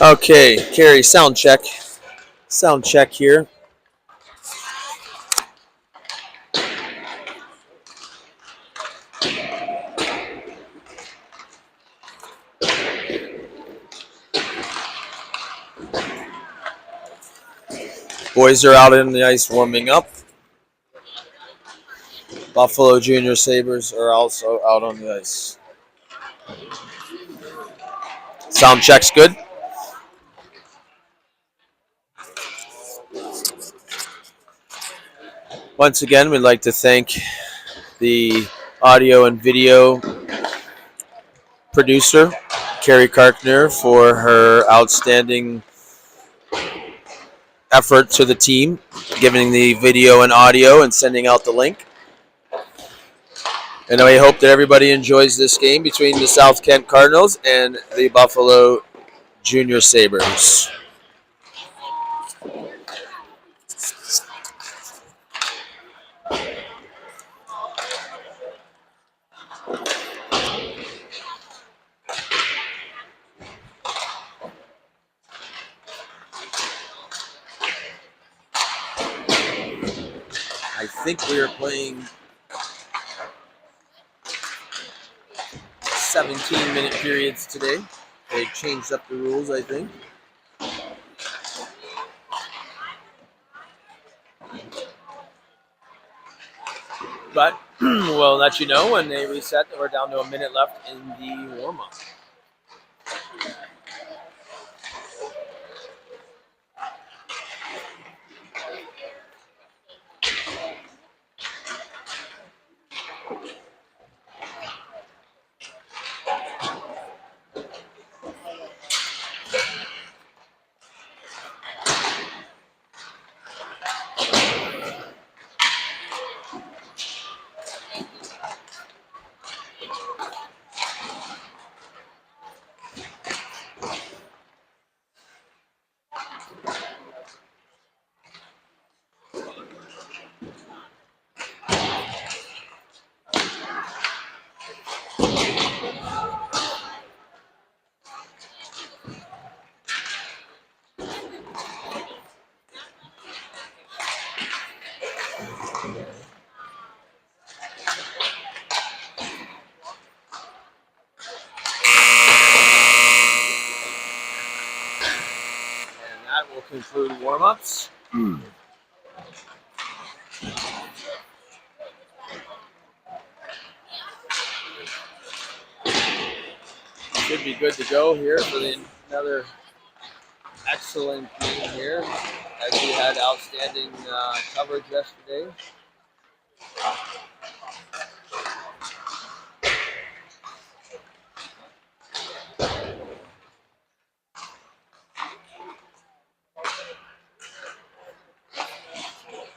Okay, Carrie, sound check. Sound check here. Boys are out in the ice warming up. Buffalo Junior Sabres are also out on the ice. Sound check's good. Once again, we'd like to thank the audio and video producer, Carrie Karkner, for her outstanding effort to the team, giving the video and audio and sending out the link. And I hope that everybody enjoys this game between the South Kent Cardinals and the Buffalo Junior Sabres. I think we are playing 17-minute periods today. They changed up the rules, I think. But we'll let you know when they reset that we're down to a minute left in the warm-up. Will conclude warm-ups. Should be good to go here for another excellent game here, as we had outstanding coverage yesterday.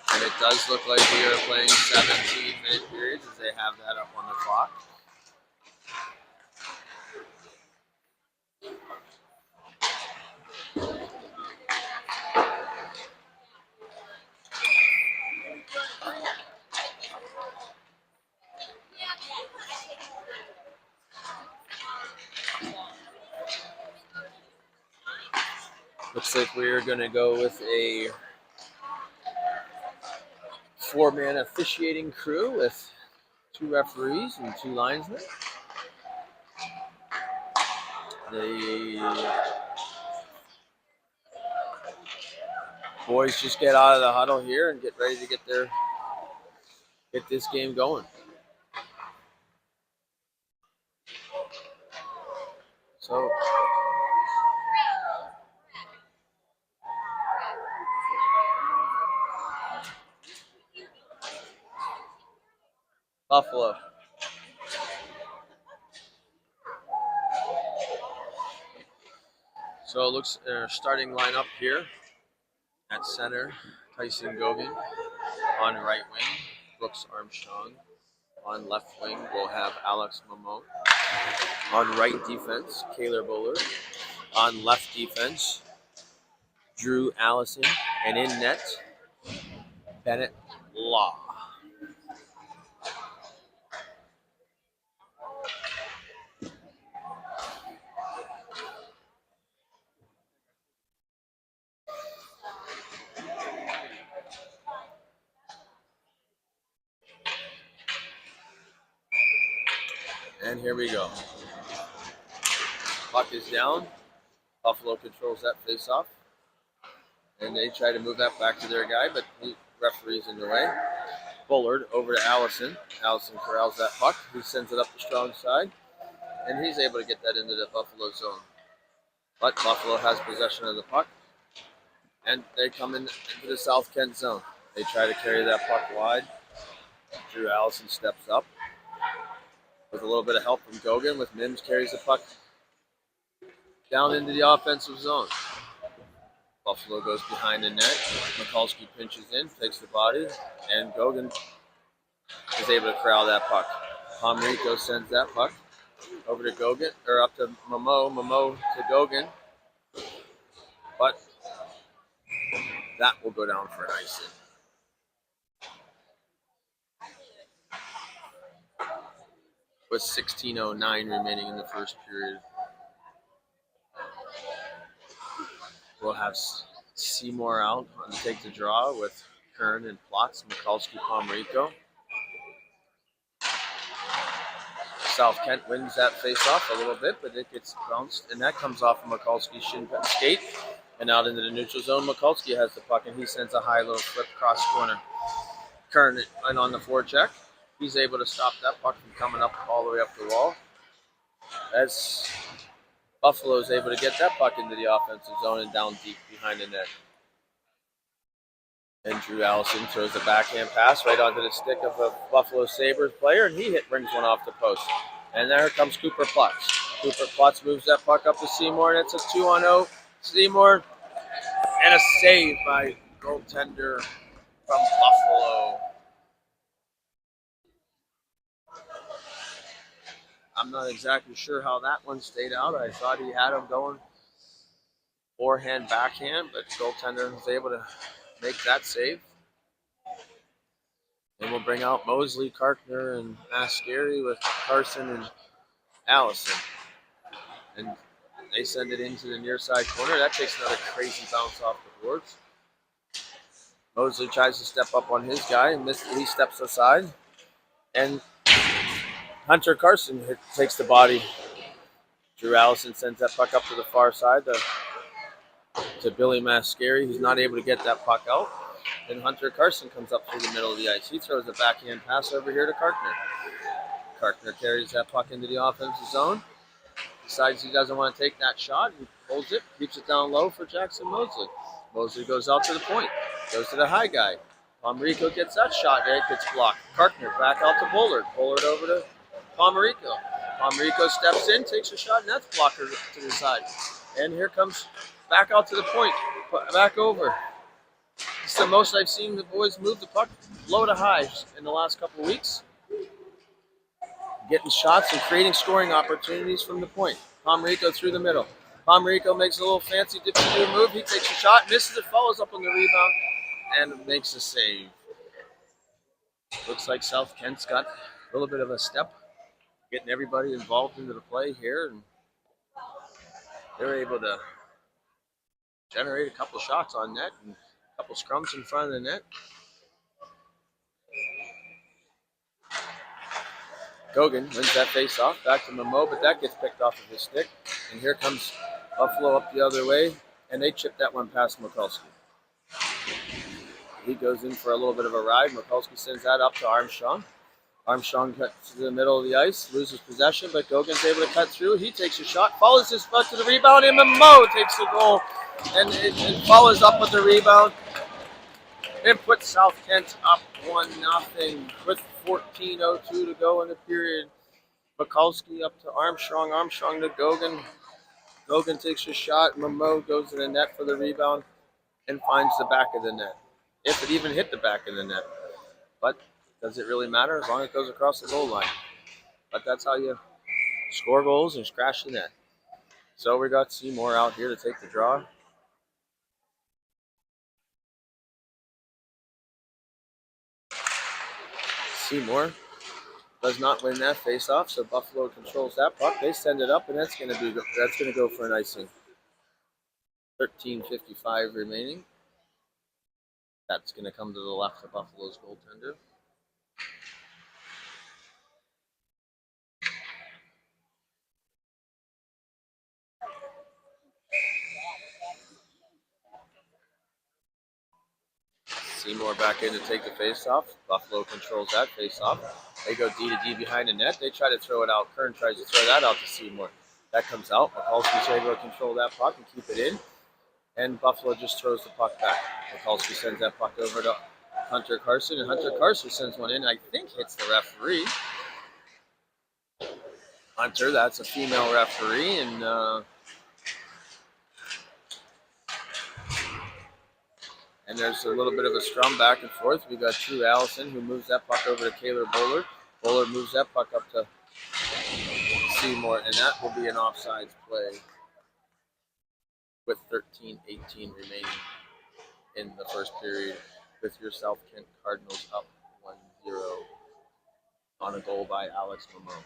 And it does look like we are playing 17-minute periods, as they have that up on the clock. Looks like we're going to go with a 4-man officiating crew with 2 referees and 2 linesmen. The boys just get out of the huddle here and get ready to get this game going. So Buffalo. So it looks our starting lineup here at center: Tyson Gogan. On right wing, Brooks Armstrong. On left wing, we'll have Alex Mamone. On right defense, Kaylor Bullard. On left defense, Drew Allison. And in net, Bennett Law. And here we go. Puck is down. Buffalo controls that face-off. And they try to move that back to their guy, but the referee's in the way. Bullard over to Allison. Allison corrals that puck. He sends it up the strong side. And he's able to get that into the Buffalo zone. But Buffalo has possession of the puck. And they come into the South Kent zone. They try to carry that puck wide. Drew Allison steps up. With a little bit of help from Gogan, with Mims carries the puck down into the offensive zone. Buffalo goes behind the net. Mikulski pinches in, takes the body, and Gogan is able to corral that puck. Pomrico sends that puck over to Gogan, or up to Momo. Momo to Gogan. But that will go down for an icing. With 16:09 remaining in the first period. We'll have Seymour out to take the draw with Kern and Plotz, Mikulski, Pomrico. South Kent wins that face-off a little bit, but it gets bounced, and that comes off of Mikulski's shin skate. And out into the neutral zone, Mikulski has the puck, and he sends a high little flip cross corner. Kern, and on the forecheck, he's able to stop that puck from coming up all the way up the wall. As Buffalo is able to get that puck into the offensive zone and down deep behind the net. And Drew Allison throws a backhand pass right onto the stick of a Buffalo Sabres player, and he brings one off the post. And there comes Cooper Plotz. Cooper Plotz moves that puck up to Seymour, and it's a 2-on-0. Seymour, and a save by goaltender from Buffalo. I'm not exactly sure how that one stayed out. I thought he had him going forehand, backhand, but goaltender was able to make that save. And we'll bring out Mosley, Karkner, and Mascari with Carson and Allison. And they send it into the near side corner. That takes another crazy bounce off the boards. Mosley tries to step up on his guy, and he steps aside. And Hunter Carson takes the body. Drew Allison sends that puck up to the far side to Billy Mascari, who's not able to get that puck out. And Hunter Carson comes up through the middle of the ice. He throws a backhand pass over here to Karkner. Karkner carries that puck into the offensive zone. Decides he doesn't want to take that shot. He holds it, keeps it down low for Jackson Mosley. Mosley goes out to the point. Goes to the high guy. Pomrico gets that shot there. It gets blocked. Karkner back out to Bullard. Bullard over to Pomrico. Pomrico steps in, takes a shot, and that's blocked to the side. And here comes back out to the point. Back over. It's the most I've seen the boys move the puck low to high in the last couple of weeks. Getting shots and creating scoring opportunities from the point. Pomrico through the middle. Pomrico makes a little fancy dip-and-do move. He takes a shot, misses it, follows up on the rebound, and makes a save. Looks like South Kent's got a little bit of a step, getting everybody involved into the play here, and they're able to generate a couple shots on net and a couple scrums in front of the net. Gogan wins that face-off, back to Momo, but that gets picked off of his stick. And here comes Buffalo up the other way, and they chip that one past Mikulski. He goes in for a little bit of a ride. Mikulski sends that up to Armstrong. Armstrong cuts to the middle of the ice, loses possession, but Gogan's able to cut through. He takes a shot, follows his butt to the rebound, and Momo takes the goal and follows up with the rebound and puts South Kent up 1-0 with 14:02 to go in the period. Mikulski up to Armstrong, Armstrong to Gogan. Gogan takes a shot, Momo goes to the net for the rebound and finds the back of the net. If it even hit the back of the net. But does it really matter as long as it goes across the goal line? But that's how you score goals and scratch the net. So we got Seymour out here to take the draw. Seymour does not win that face-off, so Buffalo controls that puck. They send it up, and that's going to go for an icing. 13:55 remaining. That's going to come to the left of Buffalo's goaltender. Seymour back in to take the face-off. Buffalo controls that face-off. They go D to D behind the net. They try to throw it out. Kern tries to throw that out to Seymour. That comes out. Mikulski's able to control that puck and keep it in. And Buffalo just throws the puck back. Mikulski sends that puck over to Hunter Carson, and Hunter Carson sends one in, I think hits the referee. Hunter, that's a female referee, and there's a little bit of a scrum back and forth. We got True Allison, who moves that puck over to Kaylor Bowler. Bowler moves that puck up to Seymour, and that will be an offsides play with 13:18 remaining in the first period, with your South Kent Cardinals up 1-0 on a goal by Alex Mamone.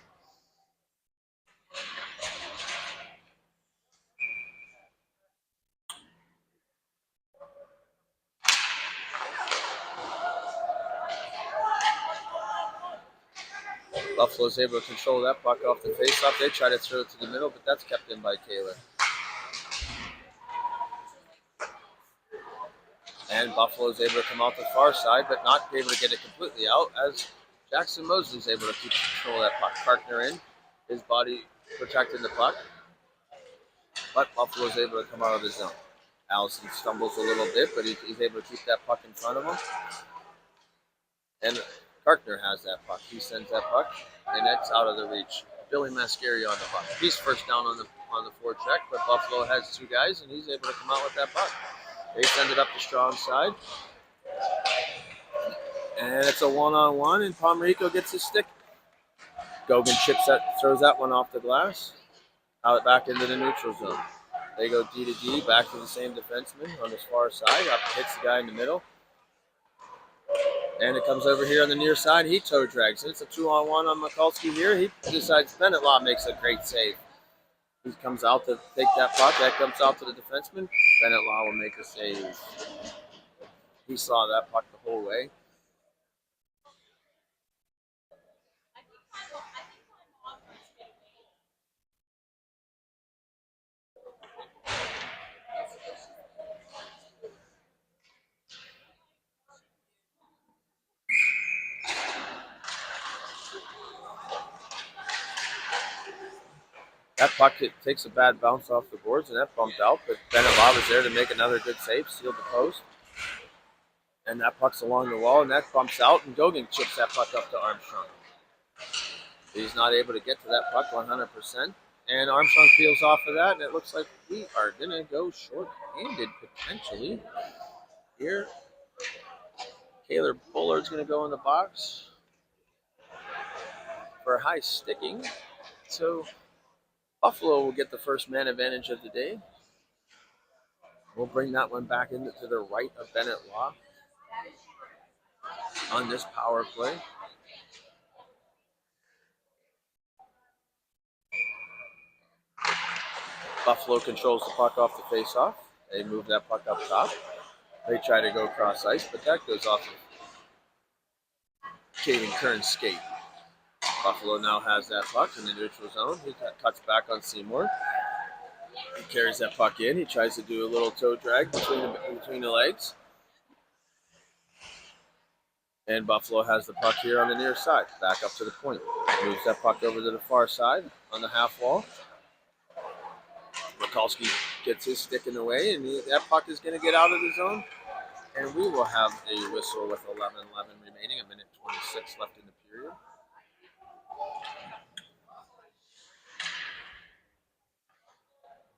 Buffalo's able to control that puck off the faceoff. They try to throw it to the middle, but that's kept in by Kaylor. And Buffalo's able to come out the far side, but not able to get it completely out, as Jackson Mosley's able to keep control of that puck. Partner in, his body protecting the puck, but Buffalo's able to come out of the zone. Allison stumbles a little bit, but he's able to keep that puck in front of him. And Karkner has that puck. He sends that puck, and that's out of the reach. Billy Mascari on the puck. He's first down on the forecheck, but Buffalo has two guys, and he's able to come out with that puck. They send it up the strong side. And it's a one-on-one, and Pomerico gets his stick. Gogan throws that one off the glass, out back into the neutral zone. They go D to D, back to the same defenseman on his far side, up hits the guy in the middle. And it comes over here on the near side. He toe drags. It's a 2-on-1 on Mikulski here. He decides Bennett Law makes a great save. He comes out to take that puck. That comes out to the defenseman. Bennett Law will make a save. He saw that puck the whole way. That puck takes a bad bounce off the boards, and that bumped out, but Bennett Law was there to make another good save, sealed the post. And that puck's along the wall, and that bumps out, and Gogan chips that puck up to Armstrong. He's not able to get to that puck 100%, and Armstrong peels off of that, and it looks like we are going to go short-handed, potentially. Here, Kaylor Bullard's going to go in the box for high sticking. So Buffalo will get the first man advantage of the day. We'll bring that one back into the right of Bennett Law on this power play. Buffalo controls the puck off the faceoff. They move that puck up top. They try to go cross ice, but that goes off of Caden Kern's skate. Buffalo now has that puck in the neutral zone. He cuts back on Seymour. He carries that puck in. He tries to do a little toe drag between the legs. And Buffalo has the puck here on the near side. Back up to the point. Moves that puck over to the far side on the half wall. Mikulski gets his stick in the way, and that puck is going to get out of the zone. And we will have a whistle with 11:11 remaining, a minute 26 left in the period.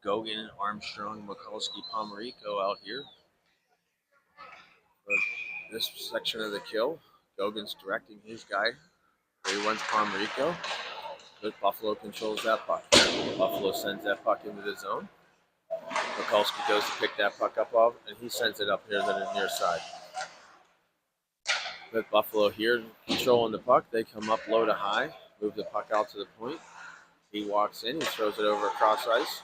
Gogan, Armstrong, Mikulski, Pomerico out here for this section of the kill. Gogan's directing his guy. He wants Pomerico. But Buffalo controls that puck. Buffalo sends that puck into the zone. Mikulski goes to pick that puck up off, and he sends it up here to the near side. With Buffalo here controlling the puck, they come up low to high, move the puck out to the point. He walks in, he throws it over across ice.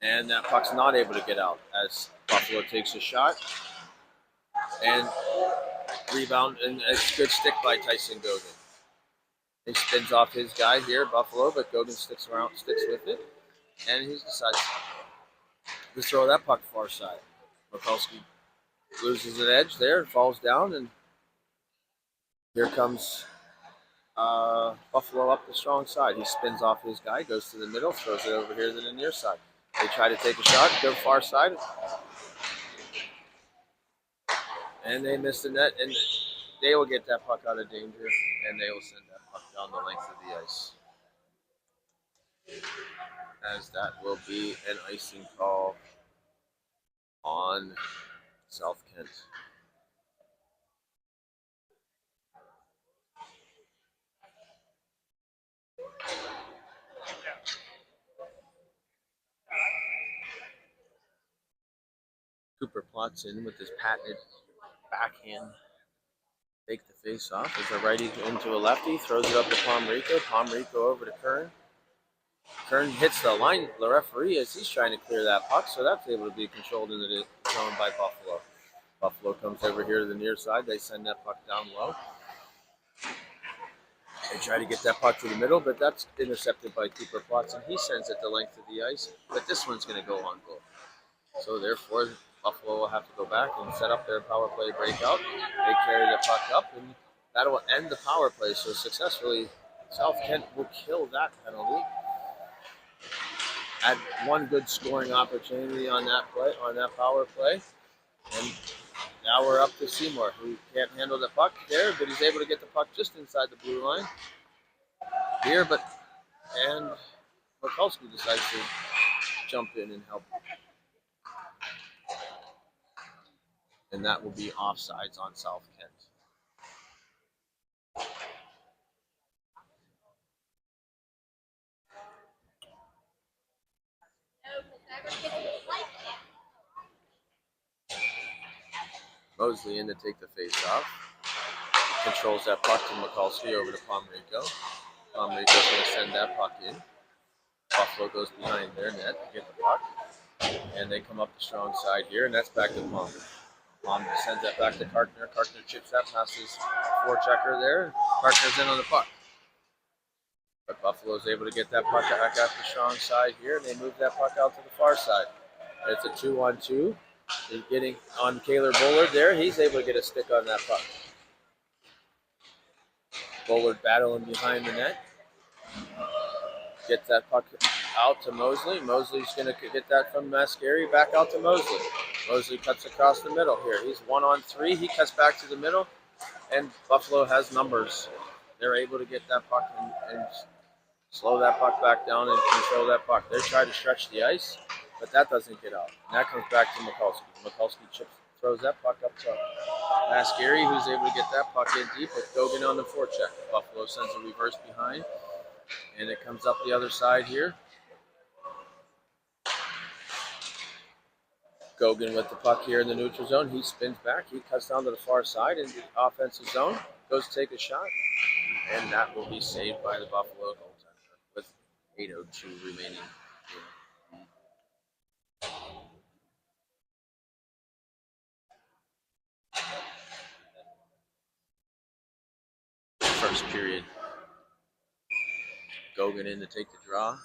And that puck's not able to get out as Buffalo takes a shot. And rebound, and it's a good stick by Tyson Gogan. He spins off his guy here, Buffalo, but Gogan sticks with it. And he decides to throw that puck far side. Mikulski loses an edge there, falls down, and here comes Buffalo up the strong side. He spins off his guy, goes to the middle, throws it over here to the near side. They try to take a shot, go far side, and they miss the net, and they will get that puck out of danger, and they will send that puck down the length of the ice. As that will be an icing call on South Kent. Cooper plots in with his patented backhand. Take the face off as a righty into a lefty, throws it up to Pomrico. Pomrico over to Kern. Kern hits the line, the referee, as he's trying to clear that puck, so that's able to be controlled into the zone by Buffalo. Buffalo comes over here to the near side. They send that puck down low. They try to get that puck to the middle, but that's intercepted by Cooper Plotz, and he sends it the length of the ice. But this one's going to go on goal. So therefore, Buffalo will have to go back and set up their power play breakout. They carry the puck up, and that will end the power play. So successfully, South Kent will kill that penalty. Had one good scoring opportunity on that play, on that power play, and now we're up to Seymour, who can't handle the puck there, but he's able to get the puck just inside the blue line here. And Mikulski decides to jump in and help. And that will be offsides on South Kent. Mosley in to take the face off. Controls that puck to Mikulski over to Pomrico. Pomrico's going to send that puck in. Buffalo goes behind their net to get the puck. And they come up the strong side here, and that's back to Palmer. Palmer sends that back to Kartner. Kartner chips that past his forechecker there. Kartner's in on the puck. But Buffalo's able to get that puck back out the strong side here, and they move that puck out to the far side. And it's a 2-on-2. They're getting on Kaylor Bullard there. He's able to get a stick on that puck. Bullard battling behind the net. Gets that puck out to Mosley. Mosley's going to get that from Mascari back out to Mosley. Mosley cuts across the middle here. He's 1-on-3. He cuts back to the middle, and Buffalo has numbers. They're able to get that puck and slow that puck back down and control that puck. They try to stretch the ice, but that doesn't get out. And that comes back to Mikulski. Mikulski throws that puck up to Mascari, who's able to get that puck in deep with Gogan on the forecheck. Buffalo sends a reverse behind, and it comes up the other side here. Gogan with the puck here in the neutral zone. He spins back. He cuts down to the far side in the offensive zone. Goes to take a shot, and that will be saved by the Buffalo goaltender with 8:02 remaining. First period. Gogan in to take the draw.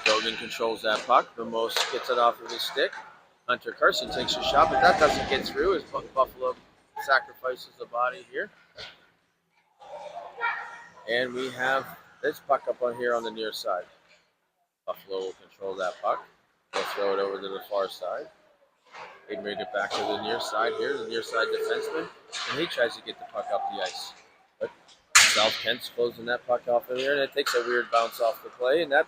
Gogan controls that puck. Ramos gets it off of his stick. Hunter Carson takes a shot, but that doesn't get through as Buffalo sacrifices the body here. And we have this puck up on here on the near side. Buffalo will control that puck. They'll throw it over to the far side. They bring it back to the near side here, the near side defenseman, and he tries to get the puck up the ice. But South Kent's closing that puck off of here, and it takes a weird bounce off the play, and that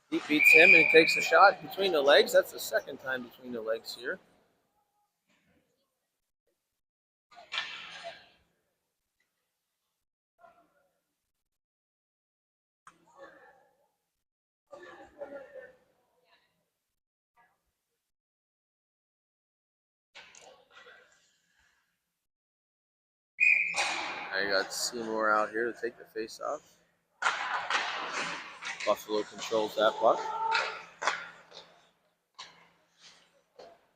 he beats him, and he takes a shot between the legs. That's the second time between the legs here. I got Seymour out here to take the face off. Buffalo controls that puck.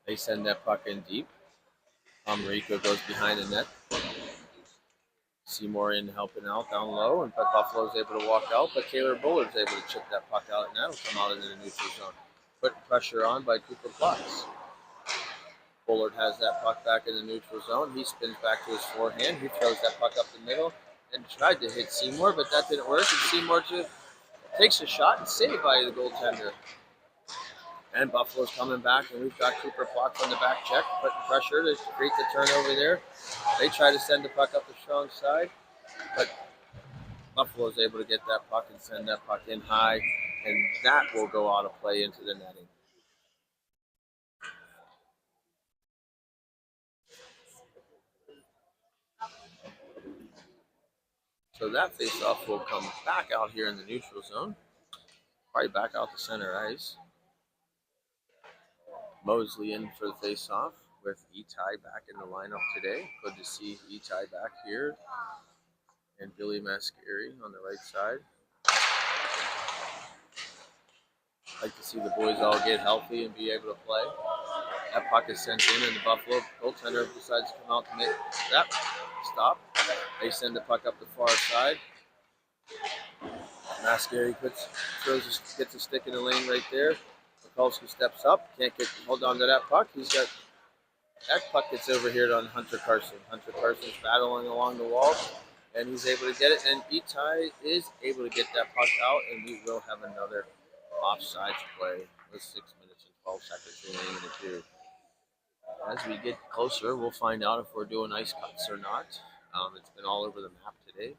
They send that puck in deep. Rico goes behind the net. Seymour in helping out down low, and but Buffalo's able to walk out, but Taylor Bullard's able to chip that puck out, and that'll come out into the neutral zone. Putting pressure on by Cooper Plotz. Bullard has that puck back in the neutral zone. He spins back to his forehand. He throws that puck up the middle and tried to hit Seymour, but that didn't work. And Seymour just takes a shot and saved by the goaltender. And Buffalo's coming back, and we've got Cooper Plotz on the back check, putting pressure to create the turnover there. They try to send the puck up the strong side, but Buffalo's able to get that puck and send that puck in high, and that will go out of play into the netting. So that face-off will come back out here in the neutral zone, probably back out to center ice. Mosley in for the face-off with Itai back in the lineup today. Good to see Itai back here. And Billy Mascari on the right side. Like to see the boys all get healthy and be able to play. That puck is sent in, and the Buffalo goaltender decides to come out to make that stop. They send the puck up the far side. Mascari gets a stick in the lane right there. Mikulski steps up, can't hold on to that puck. That puck gets over here on Hunter Carson. Hunter Carson's battling along the wall, and he's able to get it. And Itai is able to get that puck out, and we will have another offsides play with 6 minutes and 12 seconds remaining in the period. As we get closer, we'll find out if we're doing ice cuts or not. It's been all over the map today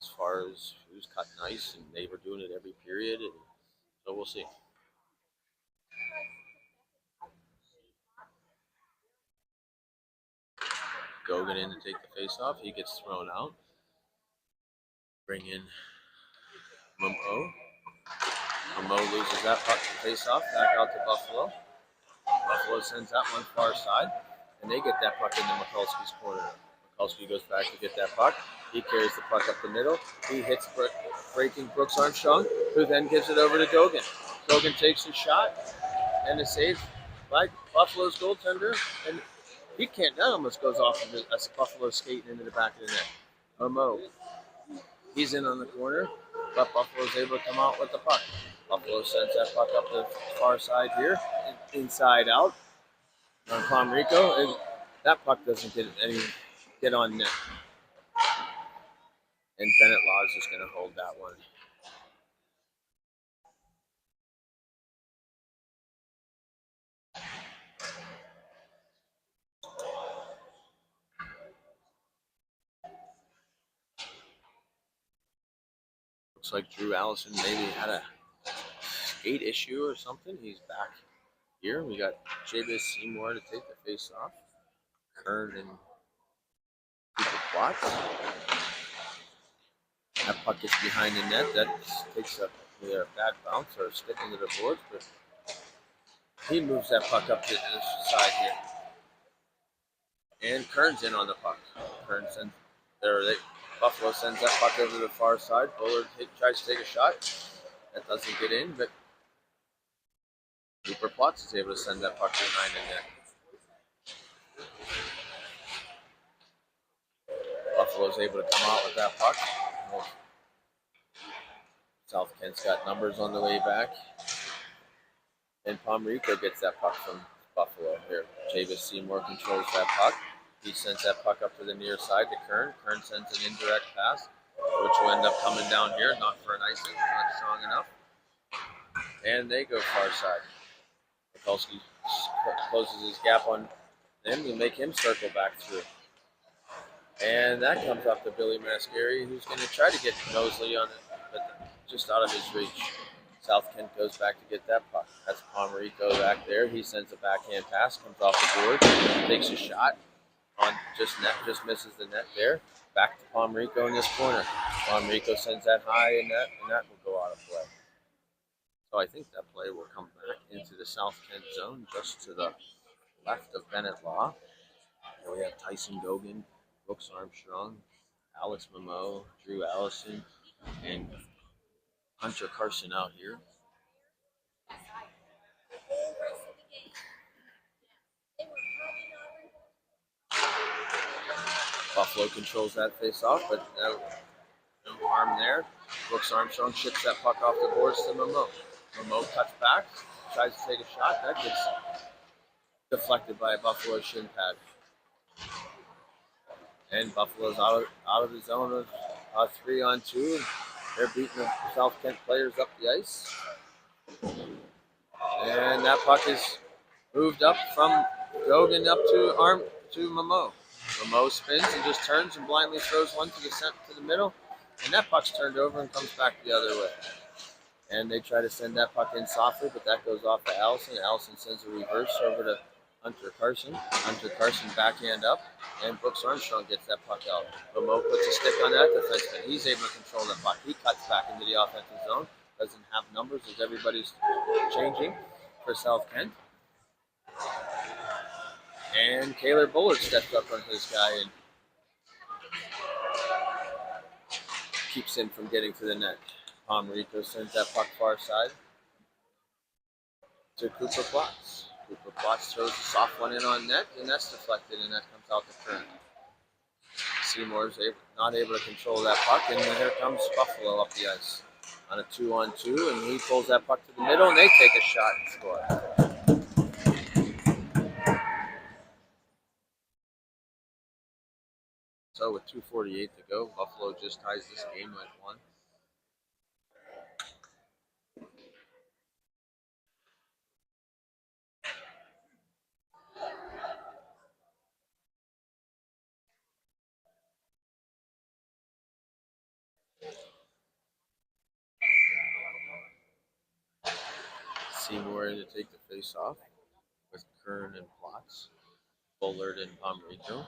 as far as who's cutting ice, and they were doing it every period, and so we'll see. Gogan in to take the face-off. He gets thrown out. Bring in Momo. Momo loses that puck to face-off. Back out to Buffalo. Buffalo sends that one far side, and they get that puck into Mikulski's corner. Mikulski goes back to get that puck. He carries the puck up the middle. He hits breaking Brooks Armstrong, who then gives it over to Gogan. Gogan takes a shot, and a save by Buffalo's goaltender, and he can't. That almost goes off as Buffalo skating into the back of the net. Momo, he's in on the corner, but Buffalo's able to come out with the puck. Buffalo sends that puck up the far side here, inside out on Palmerico, and that puck doesn't get on net. And Bennett Law is just going to hold that one. Looks like Drew Allison maybe had a skate issue or something. He's back here. We got Jabez Seymour to take the face off. Kern and Cooper Plotz. That puck gets behind the net. That takes either a bad bounce or a stick into the boards, but he moves that puck up to the side here. And Kern's in on the puck. Kern sends Buffalo sends that puck over to the far side. Bullard tries to take a shot. That doesn't get in, but Cooper Plotz is able to send that puck behind the net. Buffalo's able to come out with that puck. South Kent's got numbers on the way back. And Palmerico gets that puck from Buffalo here. Javis Seymour controls that puck. He sends that puck up to the near side to Kern. Kern sends an indirect pass, which will end up coming down here, not for an icing, not strong enough. And they go far side. Mikulski closes his gap on them to make him circle back through. And that comes up to Billy Mascari, who's going to try to get Mosley on it, but just out of his reach. South Kent goes back to get that puck. That's Palmerico back there. He sends a backhand pass, comes off the board, takes a shot. On just misses the net there. Back to Palmerico in this corner. Palmerico sends that high in net, and that will go out of play. So I think that play will come back into the South Kent zone, just to the left of Bennett Law. And we have Tyson Gogan, Brooks Armstrong, Alex Momo, Drew Allison, and Hunter Carson out here. Buffalo controls that face-off, but no harm there. Brooks Armstrong chips that puck off the boards to Momo. Momo cuts back, tries to take a shot. That gets deflected by a Buffalo shin pad. And Buffalo's out of the zone of 3-on-2. They're beating the South Kent players up the ice. And that puck is moved up from Gogan up to Momo. Momo spins and just turns and blindly throws one to the middle. And that puck's turned over and comes back the other way. And they try to send that puck in softly, but that goes off to Allison. Allison sends a reverse over to Hunter Carson. Hunter Carson backhand up, and Brooks Armstrong gets that puck out. Momo puts a stick on that defenseman. He's able to control the puck. He cuts back into the offensive zone. Doesn't have numbers as everybody's changing for South Kent. And Kaylor Bullard steps up on his guy and keeps him from getting to the net. Rico sends that puck far side to Cooper Plotz. Cooper Plotz throws a soft one in on net, and that's deflected, and that comes out the current. Seymour's not able to control that puck, and here comes Buffalo up the ice on a 2-on-2, and he pulls that puck to the middle, and they take a shot and score. So with 2:48 to go, Buffalo just ties this game at 1. Seymour to take the face off with Kern and Plotz, Bullard and Rico.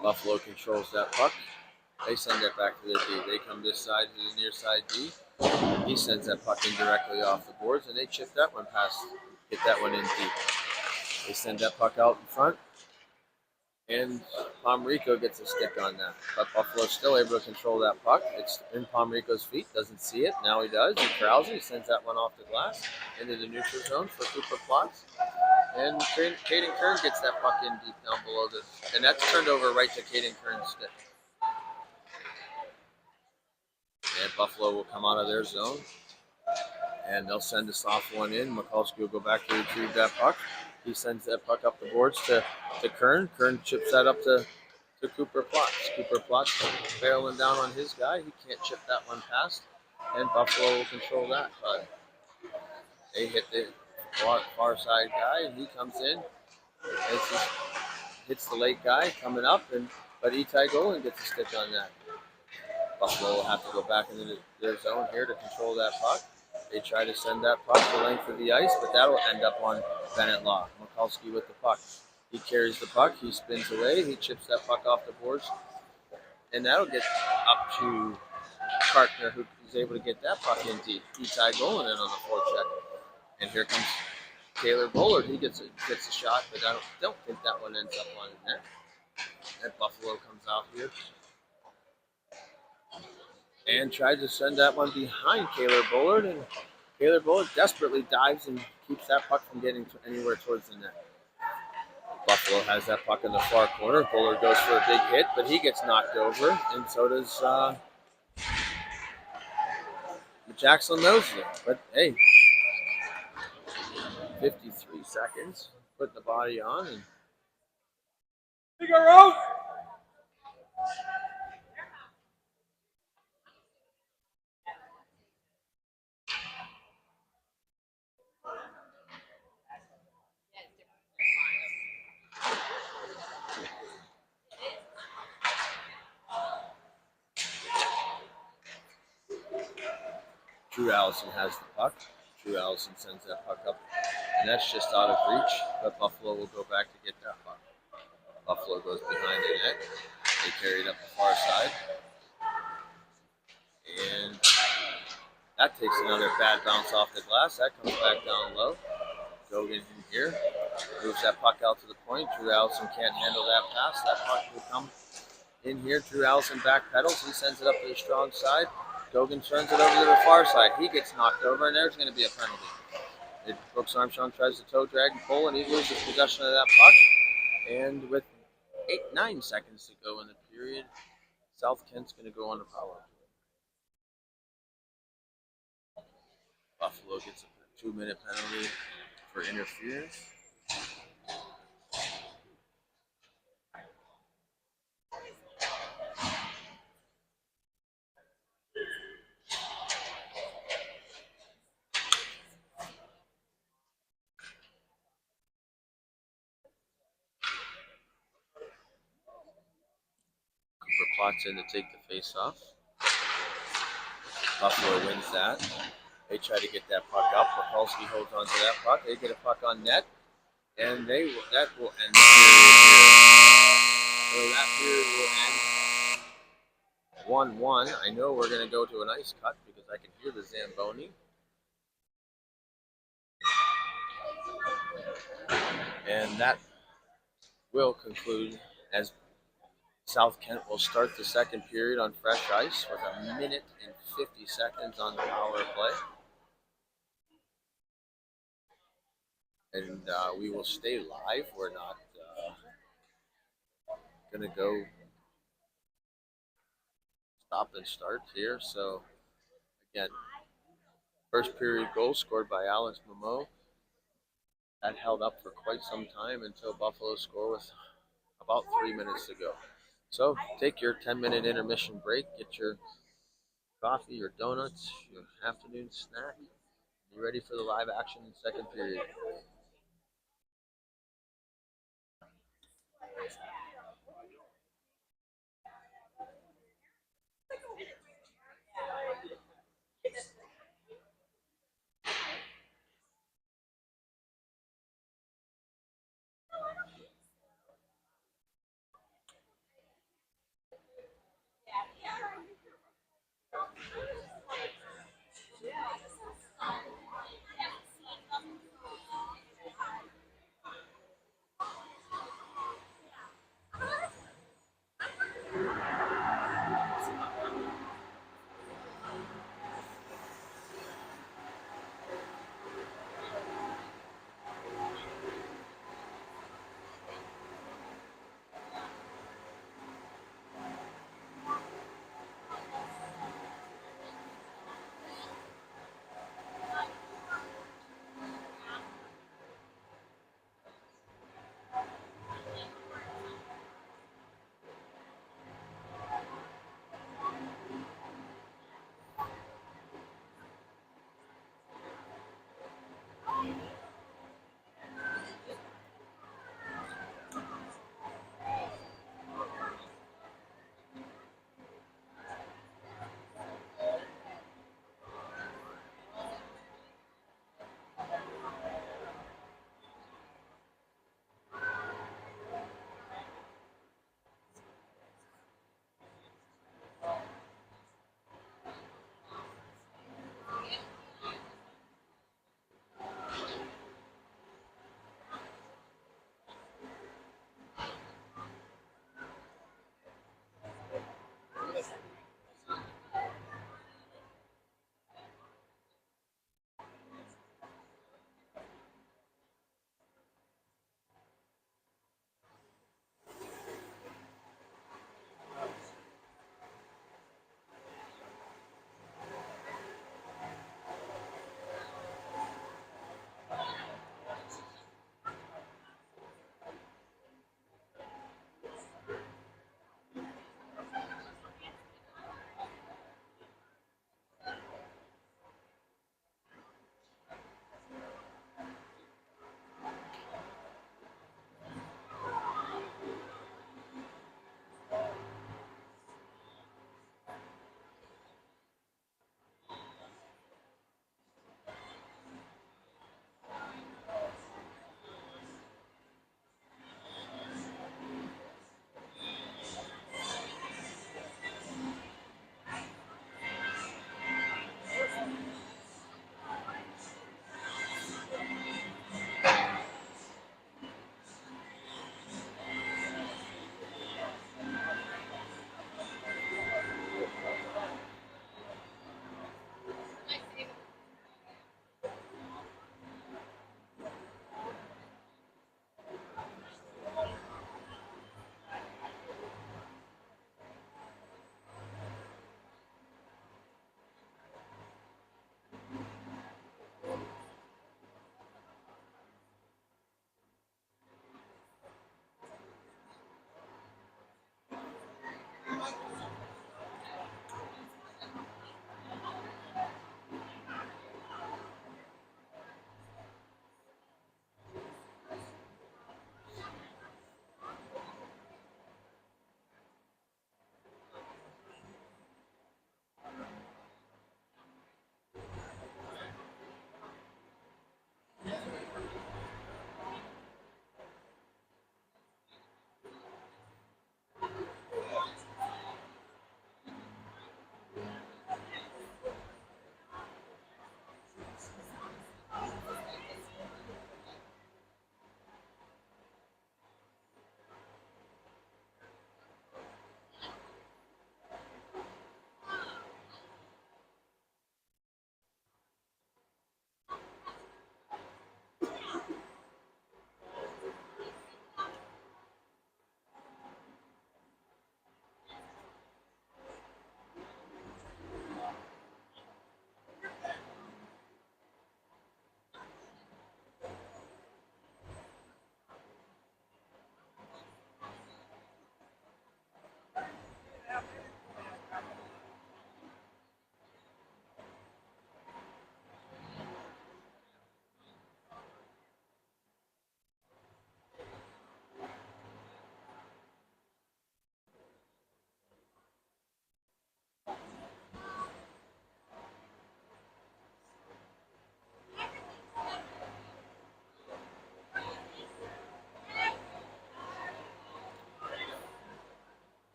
Buffalo controls that puck. They send it back to the D. They come this side to the near side D. He sends that puck in directly off the boards, and they chip that one past, get that one in deep. They send that puck out in front, and Rico gets a stick on that. But Buffalo's still able to control that puck. It's in Rico's feet, doesn't see it. Now he does. He corrals it. He sends that one off the glass into the neutral zone for Cooper Plotz. And Caden Kern gets that puck in deep down below this. And that's turned over right to Caden Kern's stick. And Buffalo will come out of their zone. And they'll send a soft one in. Mikulski will go back to retrieve that puck. He sends that puck up the boards to Kern. Kern chips that up to Cooper Plotz. Cooper Plotz barreling down on his guy. He can't chip that one past. And Buffalo will control that. But they hit the far side guy, and he comes in. Hits the late guy coming up, but Itai Golan gets a stick on that. Buffalo will have to go back into their zone here to control that puck. They try to send that puck the length of the ice, but that'll end up on Bennett Law. Mikulski with the puck. He carries the puck. He spins away. He chips that puck off the boards, and that'll get up to Karkner, who is able to get that puck in deep. Itai Golan in on the forecheck. And here comes Kaylor Bullard. He gets a shot, but I don't think that one ends up on the net. And Buffalo comes out here and tries to send that one behind Kaylor Bullard. And Kaylor Bullard desperately dives and keeps that puck from getting anywhere towards the net. Buffalo has that puck in the far corner. Bullard goes for a big hit, but he gets knocked over, and so does Jackson Mosley. But hey, 53 seconds, putting the body on, and Figaro! Drew Allison has the puck. Drew Allison sends that puck up, and that's just out of reach, but Buffalo will go back to get that puck. Buffalo goes behind the net. They carry it up the far side. And that takes another bad bounce off the glass. That comes back down low. Gogan in here. Moves that puck out to the point. Drew Allison can't handle that pass. That puck will come in here. Drew Allison back pedals. He sends it up to the strong side. Gogan turns it over to the far side. He gets knocked over, and there's going to be a penalty. Brooks Armstrong tries to toe drag and pull, and he loses possession of that puck. And with 9 seconds to go in the period, South Kent's going to go on the power play. Buffalo gets a 2-minute penalty for interference. Cooper plots in to take the face off. Buffalo wins that. They try to get that puck up. Pakulski holds on to that puck. They get a puck on net, and that will end the period here. So that period will end 1-1. I know we're going to go to an ice cut because I can hear the Zamboni. And that will conclude as South Kent will start the second period on fresh ice with 1 minute and 50 seconds on the power play. And we will stay live. We're not going to go stop and start here. So, again, first period goal scored by Alex Momeau. That held up for quite some time until Buffalo scored with about 3 minutes to go. So take your 10-minute intermission break, get your coffee, your donuts, your afternoon snack. Be ready for the live action in second period.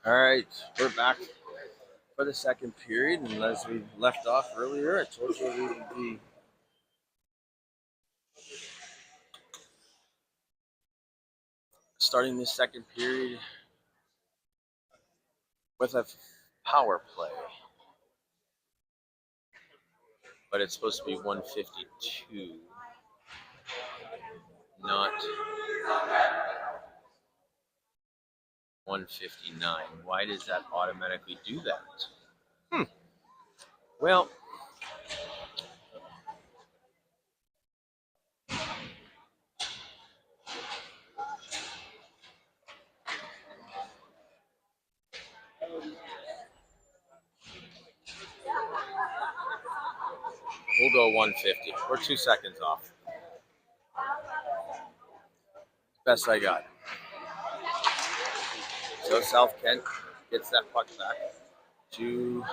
All right, we're back for the second period, and as we left off earlier, I told you we would be starting this second period with a power play, but it's supposed to be 152, not 159. Why does that automatically do that? Well, we'll go 150. We're 2 seconds off. Best I got. So South Kent gets that puck back to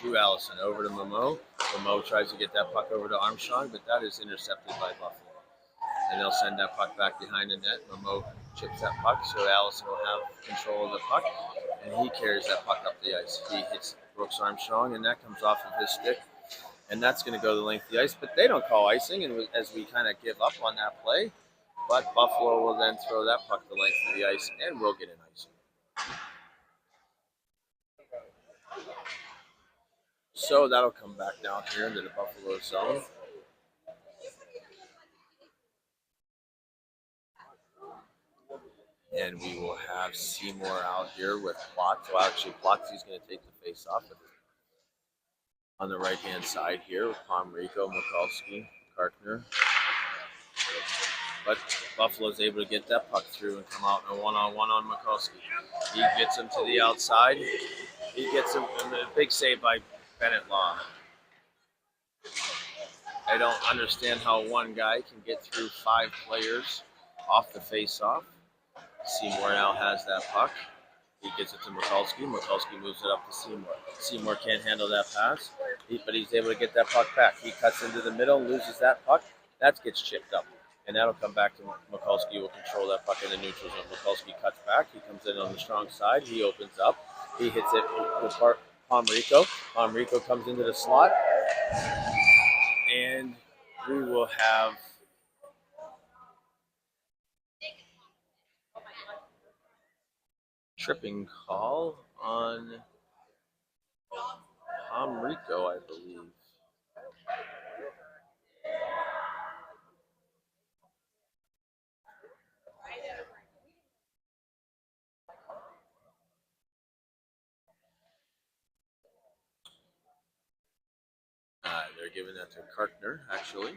Drew Allison over to Momo. Momo tries to get that puck over to Armstrong, but that is intercepted by Buffalo. And they'll send that puck back behind the net. Momo chips that puck, so Allison will have control of the puck, and he carries that puck up the ice. He hits Brooks Armstrong, and that comes off of his stick, and that's going to go the length of the ice. But they don't call icing, and as we kind of give up on that play, but Buffalo will then throw that puck the length of the ice, and we'll get an icing. So that'll come back down here into the Buffalo zone. And we will have Seymour out here with Plotz. Well, actually, Plotz is going to take the face off on the right-hand side here with Pomrico, Mikulski, Karkner. But Buffalo's able to get that puck through and come out in a one-on-one on Mikulski. He gets him to the outside. He gets him, and a big save by Bennett Law. I don't understand how one guy can get through 5 players off the face-off. Seymour now has that puck. He gets it to Mikulski. Mikulski moves it up to Seymour. Seymour can't handle that pass, but he's able to get that puck back. He cuts into the middle, loses that puck. That gets chipped up, and that'll come back to Mikulski. Will control that puck in the neutral zone. Mikulski cuts back. He comes in on the strong side. He opens up. He hits it with Pomrico. Pomrico comes into the slot, and we will have tripping call on Pomrico, I believe. They're giving that to Karkner, actually.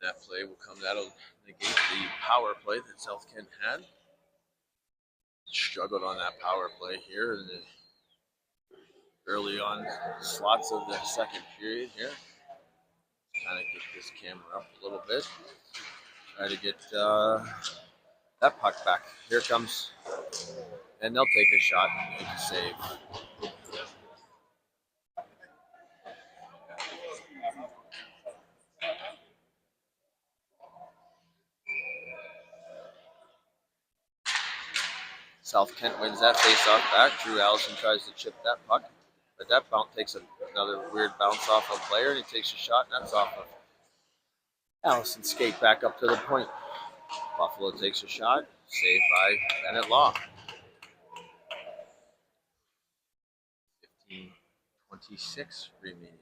That play will come. That'll negate the power play that South Kent had. Struggled on that power play here in the early on slots of the second period here. Kind of get this camera up a little bit. Try to get that puck back. Here comes, and they'll take a shot and make a save. South Kent wins that face-off back. Drew Allison tries to chip that puck, but that bounce takes another weird bounce off a player, and he takes a shot, and that's off of Allison. Skate back up to the point. Buffalo takes a shot, saved by Bennett Law. 15:26 remaining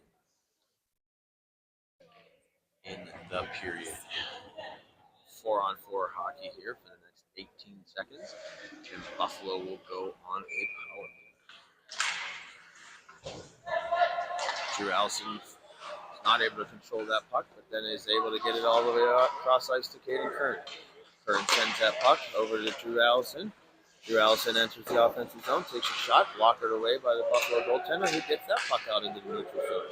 in the period. 4-on-4 hockey here for the next 18 seconds, and Buffalo will go on a power play. Drew Allison is not able to control that puck, but then is able to get it all the way across ice to Caden Kern. Kern sends that puck over to Drew Allison. Drew Allison enters the offensive zone, takes a shot, blockered away by the Buffalo goaltender, who gets that puck out into the neutral zone.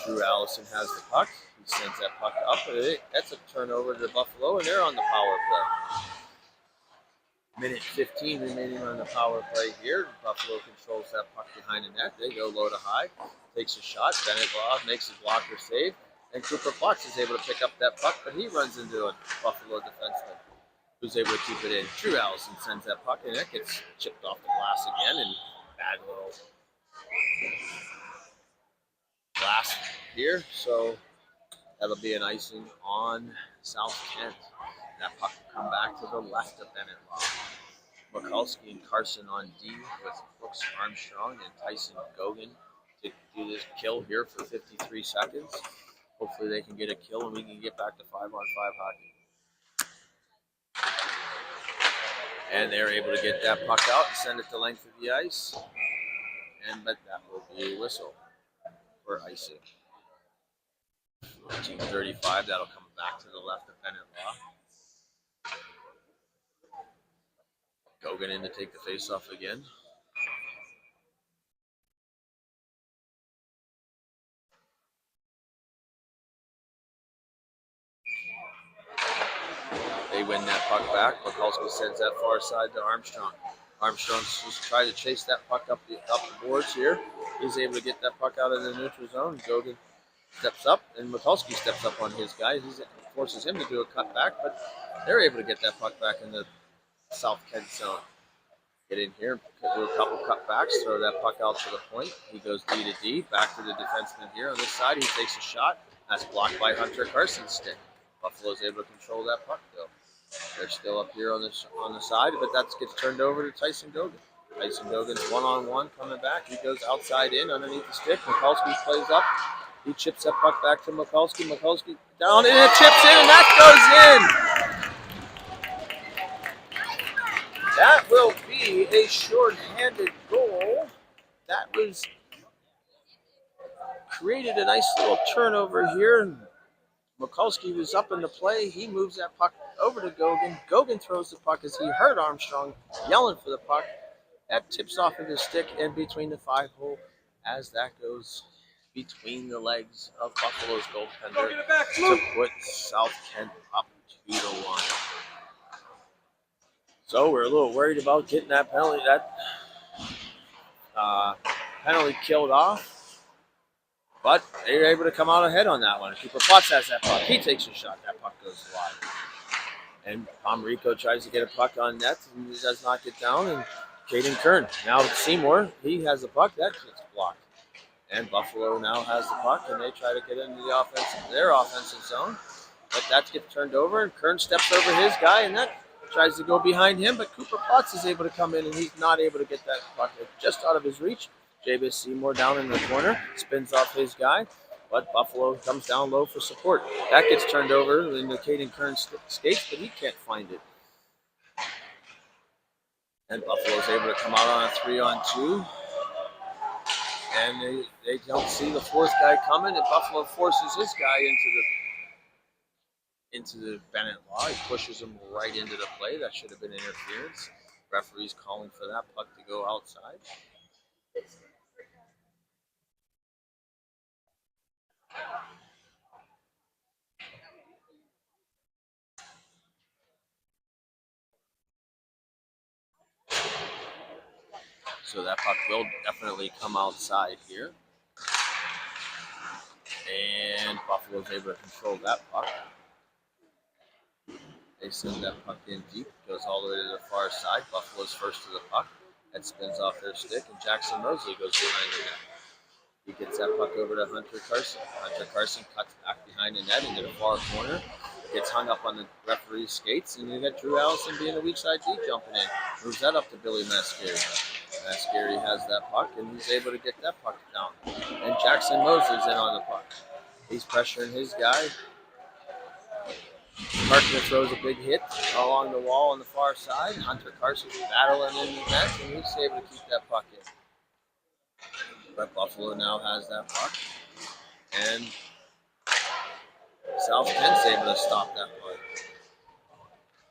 Drew Allison has the puck. He sends that puck up. That's a turnover to Buffalo, and they're on the power play. Minute 15 remaining on the power play here. Buffalo controls that puck behind the net. They go low to high. Takes a shot. Bennett Law makes a blocker save. And Cooper Plotz is able to pick up that puck, but he runs into a Buffalo defenseman who's able to keep it in. Drew Allison sends that puck, and it gets chipped off the glass again, and bad little glass here. So that'll be an icing on South Kent. That puck will come back to the left of Bennett Law. Mikulski and Carson on D with Brooks Armstrong and Tyson Gogan to do this kill here for 53 seconds. Hopefully they can get a kill and we can get back to 5-on-5 hockey. And they're able to get that puck out and send it the length of the ice. But that will be a whistle for icing. 2:35, that'll come back to the left of Bennett Law. Gogan in to take the face-off again. They win that puck back. Mikulski sends that far side to Armstrong. Armstrong's just trying to chase that puck up the boards here. He's able to get that puck out of the neutral zone. Gogan steps up, and Mikulski steps up on his guy. He forces him to do a cut back, but they're able to get that puck back in the South Kent zone. Get in here, do a couple cutbacks, throw that puck out to the point. He goes D to D, back to the defenseman here on this side. He takes a shot. That's blocked by Hunter Carson's stick. Buffalo's able to control that puck though. They're still up here on the side, but that gets turned over to Tyson Gogan. Tyson Gogan's one-on-one coming back. He goes outside in underneath the stick. Mikulski plays up. He chips that puck back to Mikulski. Mikulski down and it chips in, and that goes in. That will be a short-handed goal. That was created a nice little turnover here. Mikulski was up in the play. He moves that puck over to Gogan. Gogan throws the puck as he heard Armstrong yelling for the puck. That tips off of the stick and between the 5-hole as that goes between the legs of Buffalo's goaltender to put South Kent up 2-1. So we're a little worried about getting that penalty killed off, but they're able to come out ahead on that one. Cooper Potts has that puck. He takes a shot. That puck goes wide. And Rico tries to get a puck on net, and he does not get down. And Caden Kern. Now Seymour, he has the puck. That gets blocked. And Buffalo now has the puck, and they try to get into their offensive zone. But that gets turned over, and Kern steps over his guy, and that tries to go behind him. But Cooper Potts is able to come in, and he's not able to get that puck just out of his reach. Jabez Seymour down in the corner, spins off his guy. But Buffalo comes down low for support. That gets turned over into Caden Kern's skates, but he can't find it. And Buffalo's able to come out on a 3-on-2. And they don't see the fourth guy coming, and Buffalo forces his guy into the Bennett Law. He pushes him right into the play. That should have been interference. Referee's calling for that puck to go outside. So that puck will definitely come outside here. And Buffalo's able to control that puck. They send that puck in deep. Goes all the way to the far side. Buffalo's first to the puck. That spins off their stick. And Jackson Mosley goes behind the net. He gets that puck over to Hunter Carson. Hunter Carson cuts back behind the net into the far corner. Gets hung up on the referee's skates. And you got Drew Allison being a weak side D jumping in. Moves that up to Billy Mascari. Mascari has that puck, and he's able to get that puck down. And Jackson Mosley's in on the puck. He's pressuring his guy. Carpenter throws a big hit along the wall on the far side. Hunter Carson's battling in the net, and he's able to keep that puck in. But Buffalo now has that puck. And South Kent's able to stop that puck.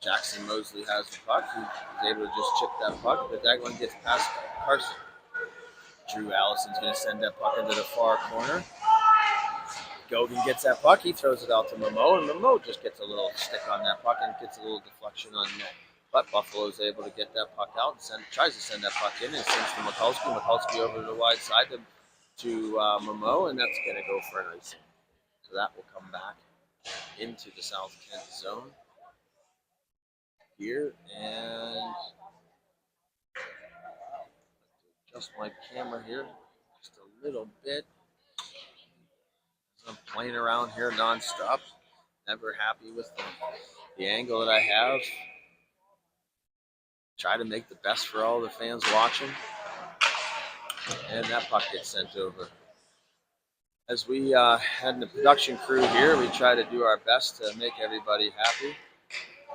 Jackson Mosley has the puck. He's able to just chip that puck, but that one gets past Carson. Drew Allison's going to send that puck into the far corner. Gogan gets that puck. He throws it out to Momo, and Momo just gets a little stick on that puck and gets a little deflection on net. But Buffalo's able to get that puck out and tries to send that puck in and sends to Mikulski. Mikulski over to the wide side to Momo, and that's going to go for an icing. So that will come back into the South Kent zone. here and adjust my camera here just a little bit. I'm playing around here nonstop. Never happy with the angle that I have. Try to make the best for all the fans watching. And that puck gets sent over. As we had the production crew here, we try to do our best to make everybody happy.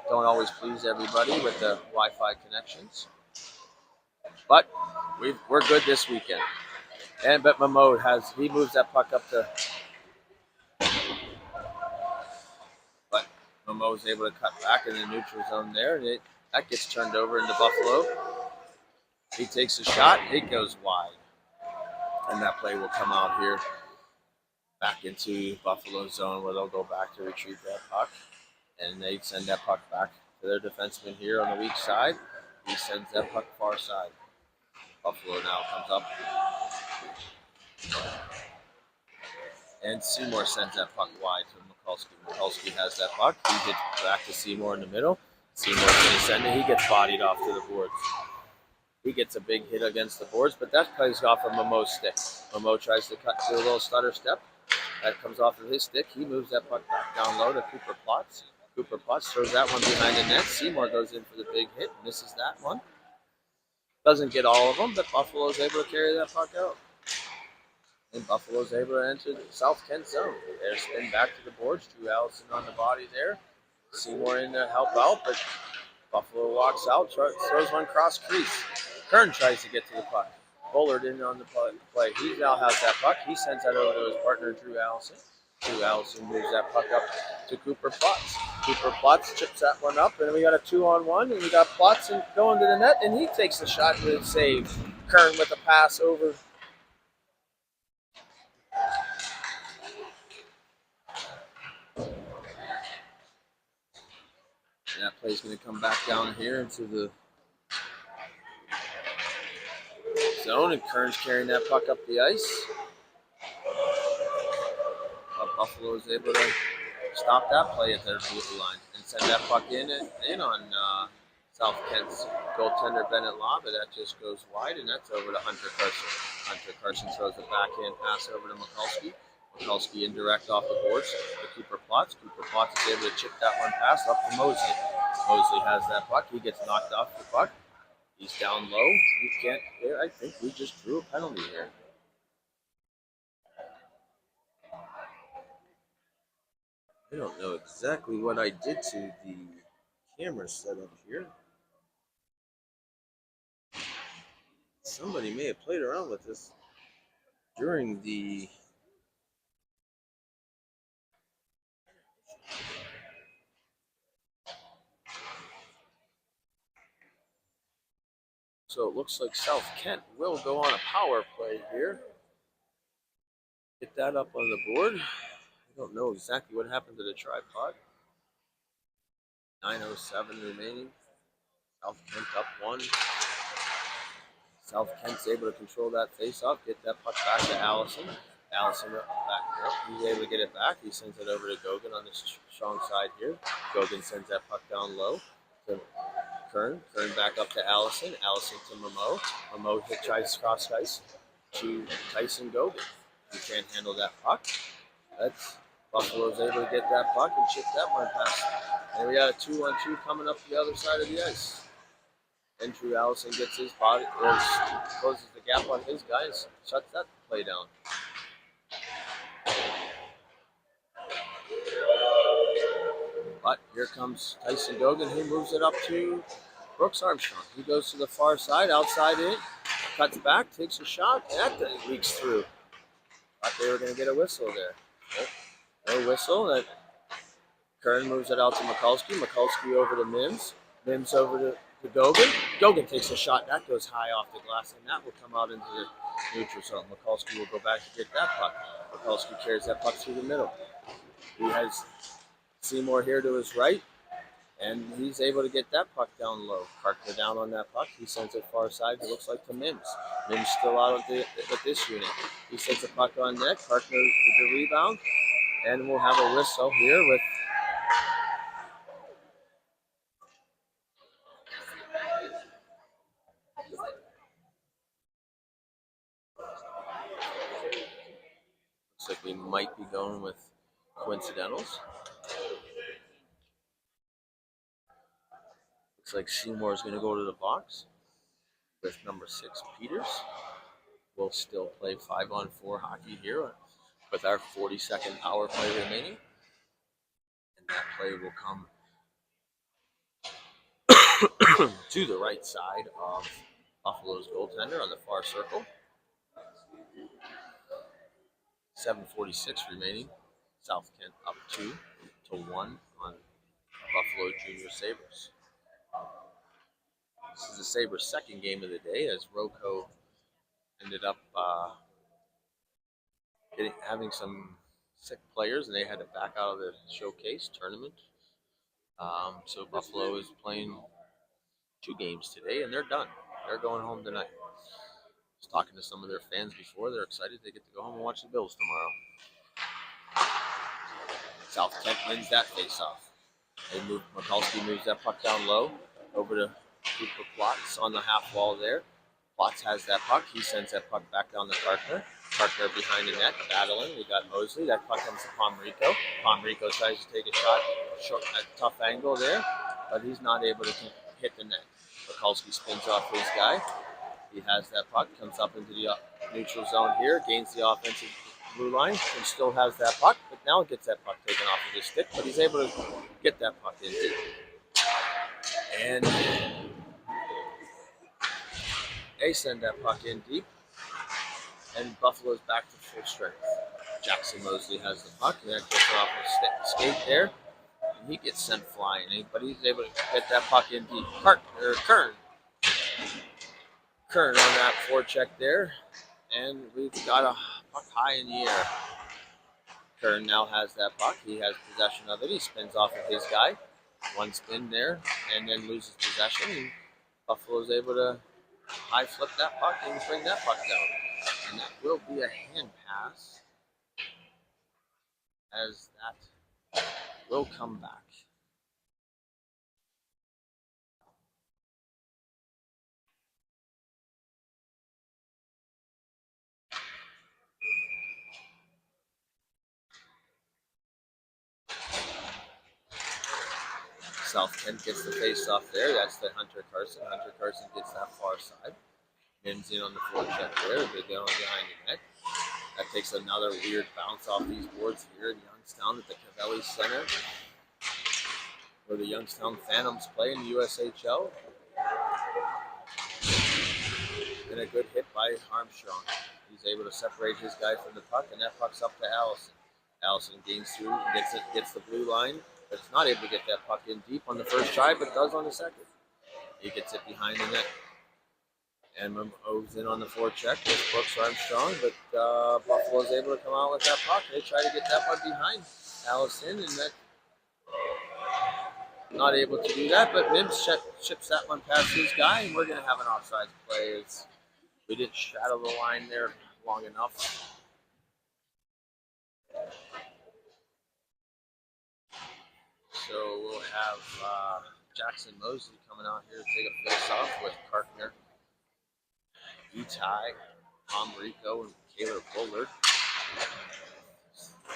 Don't always please everybody with the Wi-Fi connections. But we're good this weekend. But Mamode he moves that puck up to, but Mamode's able to cut back in the neutral zone there, and that gets turned over into Buffalo. He takes a shot, it goes wide. And that play will come out here back into Buffalo zone where they'll go back to retrieve that puck. And they send that puck back to their defenseman here on the weak side. He sends that puck far side. Buffalo now comes up. And Seymour sends that puck wide to Mikulski. Mikulski has that puck. He hits back to Seymour in the middle. Seymour's going to send it. He gets bodied off to the boards. He gets a big hit against the boards, but that plays off of Momo's stick. Momo tries to cut to a little stutter step. That comes off of his stick. He moves that puck back down low to Cooper Plotz. Cooper Plotz throws that one behind the net. Seymour goes in for the big hit, misses that one. Doesn't get all of them, but Buffalo's able to carry that puck out. And Buffalo's able to enter the South Kent zone. They spin back to the boards. Drew Allison on the body there. Seymour in to help out, but Buffalo walks out, throws one cross crease. Kern tries to get to the puck. Bullard in on the play. He now has that puck. He sends that over to his partner, Drew Allison. Drew Allison moves that puck up to Cooper Plotz. Cooper Plotz chips that one up, and we got a 2-on-1, and we got Plotz going to the net, and he takes the shot with a save. Kern with a pass over. And that play's going to come back down here into the zone, and Kern's carrying that puck up the ice. Buffalo is able to stop that play at their blue line and send that puck in on South Kent's goaltender Bennett Law, but that just goes wide, and that's over to Hunter Carson. Hunter Carson throws a backhand pass over to Mikulski. Mikulski indirect off the boards to Cooper Plotz. Cooper Plotz is able to chip that one pass up to Mosley. Mosley has that puck. He gets knocked off the puck. He's down low. He can't. I think we just drew a penalty here. I don't know exactly what I did to the camera setup here. Somebody may have played around with this during the so it looks like South Kent will go on a power play here. Get that up on the board. I don't know exactly what happened to the tripod. 9:07 remaining. South Kent up 1. South Kent's able to control that face-off, get that puck back to Allison. Allison back up. He's able to get it back. He sends it over to Gogan on the strong side here. Gogan sends that puck down low to Kern. Kern back up to Allison. Allison to Momo. Momo tries cross ice to Tyson Gogan. He can't handle that puck. That's Buffalo's able to get that puck and chip that one past. And we got a 2-on-2 coming up the other side of the ice. And Drew Allison gets his body, or closes the gap on his guys, shuts that play down. But here comes Tyson Gogan. He moves it up to Brooks Armstrong. He goes to the far side, outside in, cuts back, takes a shot. That leaks through. Thought they were going to get a whistle there. No whistle. That Kern moves it out to Mikulski. Mikulski over to Mims. Mims over to Gogan. Gogan takes a shot. That goes high off the glass, and that will come out into the neutral zone. Mikulski will go back to get that puck. Mikulski carries that puck through the middle. He has Seymour here to his right, and he's able to get that puck down low. Karkner down on that puck. He sends it far side. It looks like to Mims. Mims still out with this unit. He sends the puck on net. Karkner with the rebound, and we'll have a whistle here with might be going with coincidentals. Looks like Seymour is going to go to the box with number 6, Peters. We'll still play 5-on-4 hockey here with our 40-second power play remaining. And that play will come to the right side of Buffalo's goaltender on the far circle. 7:46 remaining. South Kent up 2-1 on Buffalo Junior Sabres. This is the Sabres' second game of the day, as Rocco ended up having some sick players, and they had to back out of the showcase tournament. So Buffalo is playing 2 games today, and they're done. They're going home tonight. I was talking to some of their fans before. They're excited they get to go home and watch the Bills tomorrow. South Kent wins that face-off. Mikulski moves that puck down low over to Cooper Plotz on the half wall there. Plotz has that puck. He sends that puck back down to Karkner. Karkner behind the net, battling. We got Mosley. That puck comes to Pomrico. Pomrico tries to take a shot. A tough angle there, but he's not able to hit the net. Mikulski spins off his guy. He has that puck, comes up into the neutral zone here, gains the offensive blue line, and still has that puck, but now it gets that puck taken off of his stick, but he's able to get that puck in deep. And they send that puck in deep, and Buffalo's back to full strength. Jackson Mosley has the puck, and that gets off his skate there, and he gets sent flying, but he's able to get that puck in deep. Kern on that forecheck there, and we've got a puck high in the air. Kern now has that puck. He has possession of it. He spins off of his guy. One spin there, and then loses possession. And Buffalo's able to high flip that puck and bring that puck down. And that will be a hand pass, as that will come back. South Kent gets the face off there. That's the Hunter Carson. Hunter Carson gets that far side. Mims in on the forecheck there. They go behind the net. That takes another weird bounce off these boards here in Youngstown at the Cavelli Center, where the Youngstown Phantoms play in the USHL. And a good hit by Armstrong. He's able to separate his guy from the puck, and that puck's up to Allison. Allison gains through, gets the blue line, but it's not able to get that puck in deep on the first try, but does on the second. He gets it behind the net. And moves in on the forecheck with Brooks Armstrong, but Buffalo's able to come out with that puck. They try to get that one behind Allison, and that not able to do that, but Mims chips that one past his guy, and we're going to have an offside play. We didn't shadow the line there long enough. So we'll have Jackson Mosley coming out here to take a face-off with Karkner, Itai, Tom Rico, and Caleb Bullard.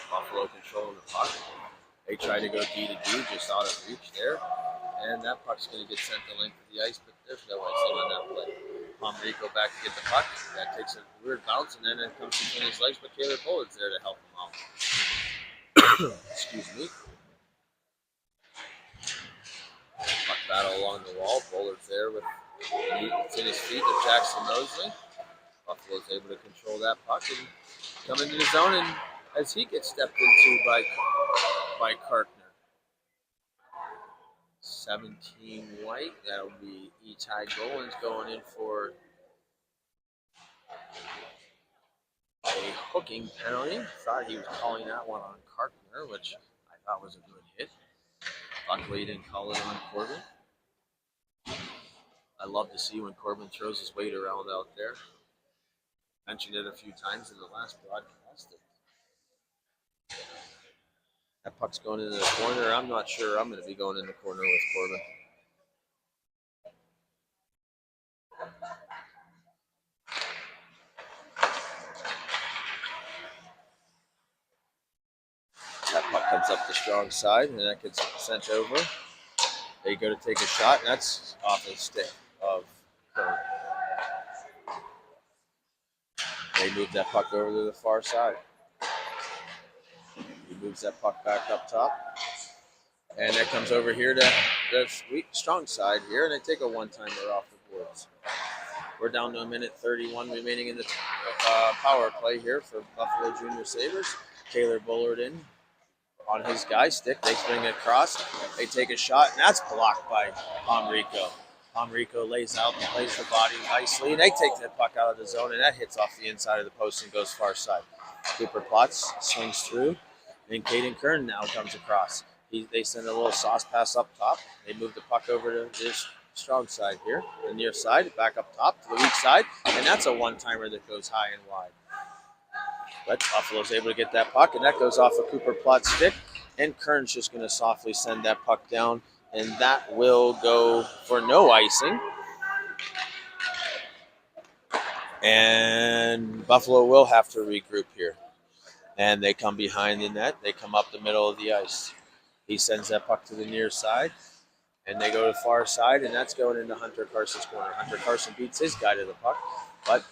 Buffalo controlling the puck. They try to go D to D, just out of reach there. And that puck's going to get sent the length of the ice, but there's no icing on that play. Tom Rico back to get the puck. That takes a weird bounce, and then it comes between his legs, but Caleb Bullard's there to help him out. Excuse me. Puck battle along the wall. Bullard's there with it's in his feet of Jackson Mosley. Buffalo's able to control that puck and come into the zone, and as he gets stepped into by Karkner. 17 white. That'll be Itai Goins going in for a hooking penalty. Thought he was calling that one on Karkner, which I thought was a good hit. Luckily, he didn't call it on Corbin. I love to see when Corbin throws his weight around out there. Mentioned it a few times in the last broadcast. That puck's going into the corner. I'm not sure I'm going to be going in the corner with Corbin. up the strong side, and that gets sent over. They go to take a shot, and that's off the stick of Kern. They move that puck over to the far side. He moves that puck back up top. And that comes over here to the strong side here, and they take a one-timer off the boards. We're down to a minute 31 remaining in the power play here for Buffalo Junior Sabres. Taylor Bullard in on his guy stick. They swing it across. They take a shot, and that's blocked by Henrico. Henrico lays out and plays the body nicely, and they take that puck out of the zone, and that hits off the inside of the post and goes far side. Cooper Plotz swings through, and Caden Kern now comes across. They send a little sauce pass up top. They move the puck over to this strong side here, the near side, back up top to the weak side, and that's a one-timer that goes high and wide. But Buffalo's able to get that puck, and that goes off a Cooper Plotz stick, and Kern's just going to softly send that puck down, and that will go for no icing. And Buffalo will have to regroup here. And they come behind the net. They come up the middle of the ice. He sends that puck to the near side, and they go to the far side, and that's going into Hunter Carson's corner. Hunter Carson beats his guy to the puck, but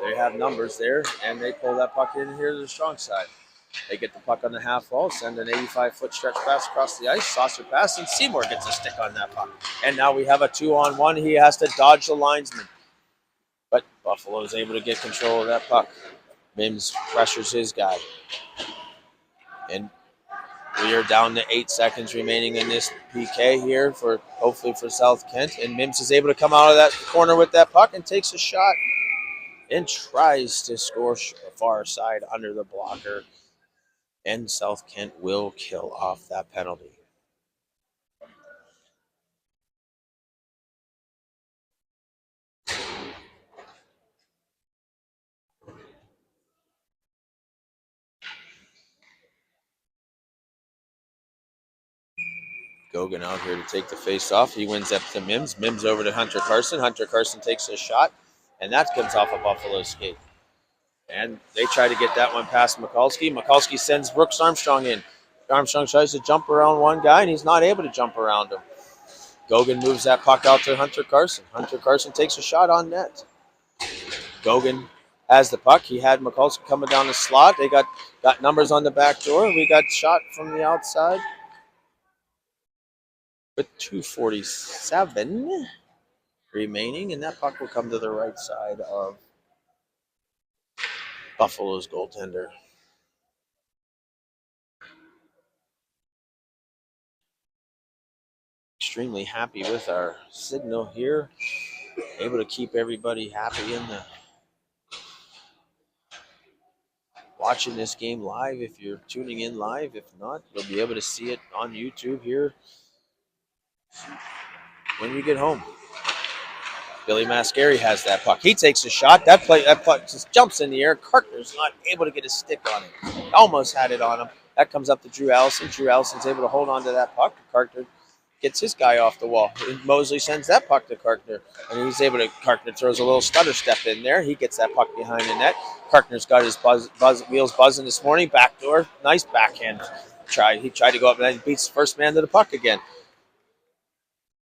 they have numbers there, and they pull that puck in here to the strong side. They get the puck on the half wall, send an 85-foot stretch pass across the ice, saucer pass, and Seymour gets a stick on that puck. And now we have a 2-on-1. He has to dodge the linesman. But Buffalo is able to get control of that puck. Mims pressures his guy. And we are down to 8 seconds remaining in this PK here, for hopefully for South Kent. And Mims is able to come out of that corner with that puck and takes a shot and tries to score far side under the blocker. And South Kent will kill off that penalty. Gogan out here to take the face off. He wins up to Mims. Mims over to Hunter Carson. Hunter Carson takes a shot, and that comes off a Buffalo skate. And they try to get that one past Mikulski. Mikulski sends Brooks Armstrong in. Armstrong tries to jump around one guy, and he's not able to jump around him. Gogan moves that puck out to Hunter Carson. Hunter Carson takes a shot on net. Gogan has the puck. He had Mikulski coming down the slot. They got numbers on the back door. We got shot from the outside. With 2:47 remaining, and that puck will come to the right side of Buffalo's goaltender. Extremely happy with our signal here. Able to keep everybody happy in the watching this game live. If you're tuning in live, if not, you'll be able to see it on YouTube here when you get home. Billy Mascari has that puck. He takes a shot. That puck just jumps in the air. Kartner's not able to get a stick on it. Almost had it on him. That comes up to Drew Allison. Drew Allison's able to hold on to that puck. Kartner gets his guy off the wall. And Mosley sends that puck to Kartner. And he's able to, Kartner throws a little stutter step in there. He gets that puck behind the net. Kartner's got his wheels buzzing this morning. Backdoor. Nice backhand try. He tried to go up and then beats the first man to the puck again.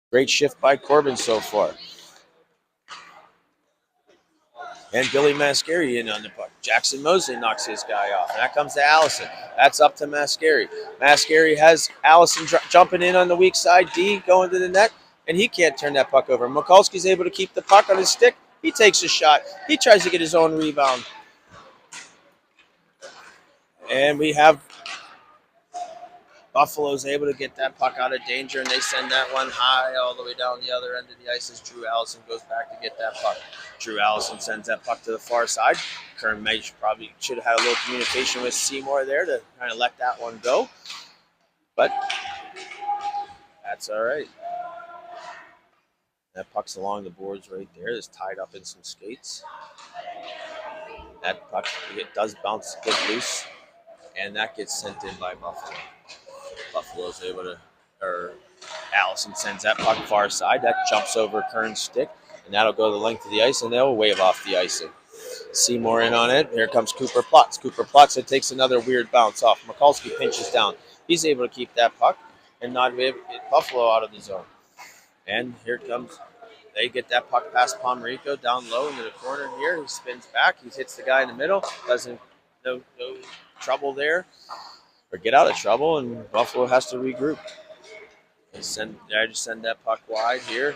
Great shift by Corbin so far. And Billy Mascari in on the puck. Jackson Mosley knocks his guy off. And that comes to Allison. That's up to Mascari. Mascari has Allison jumping in on the weak side. D going to the net. And he can't turn that puck over. Mikulski's able to keep the puck on his stick. He takes a shot. He tries to get his own rebound. And we have Buffalo's able to get that puck out of danger, and they send that one high all the way down the other end of the ice as Drew Allison goes back to get that puck. Drew Allison sends that puck to the far side. Kern Mage probably should have had a little communication with Seymour there to kind of let that one go. But that's all right. That puck's along the boards right there. It's tied up in some skates. That puck, it does bounce, get loose, and that gets sent in by Buffalo. Buffalo's able to, or Allison sends that puck far side. That jumps over Kern's stick, and that'll go the length of the ice, and they'll wave off the icing. Seymour in on it. Here comes Cooper Plotz. Cooper Plotz, it takes another weird bounce off. Mikulski pinches down. He's able to keep that puck and not get Buffalo out of the zone. And here comes, they get that puck past Pomerico down low into the corner here. He spins back. He hits the guy in the middle. Doesn't, no trouble there or get out of trouble, and Buffalo has to regroup. I just send that puck wide here.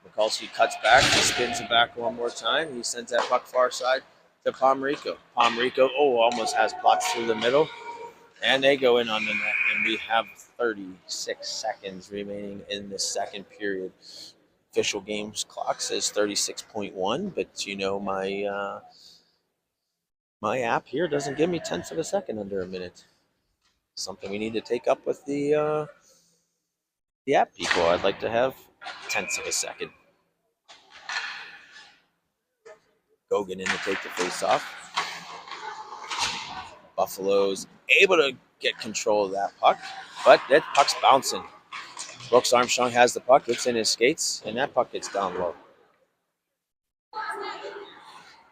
Mikulski cuts back. He spins it back one more time. He sends that puck far side to Pomerico. Pomerico, almost has plots through the middle. And they go in on the net, and we have 36 seconds remaining in the second period. Official games clock says 36.1, but my app here doesn't give me tenths of a second under a minute. Something we need to take up with the app people. I'd like to have tenths of a second. Gogan in to take the face off. Buffalo's able to get control of that puck, but that puck's bouncing. Brooks Armstrong has the puck. It's in his skates, and that puck gets down low.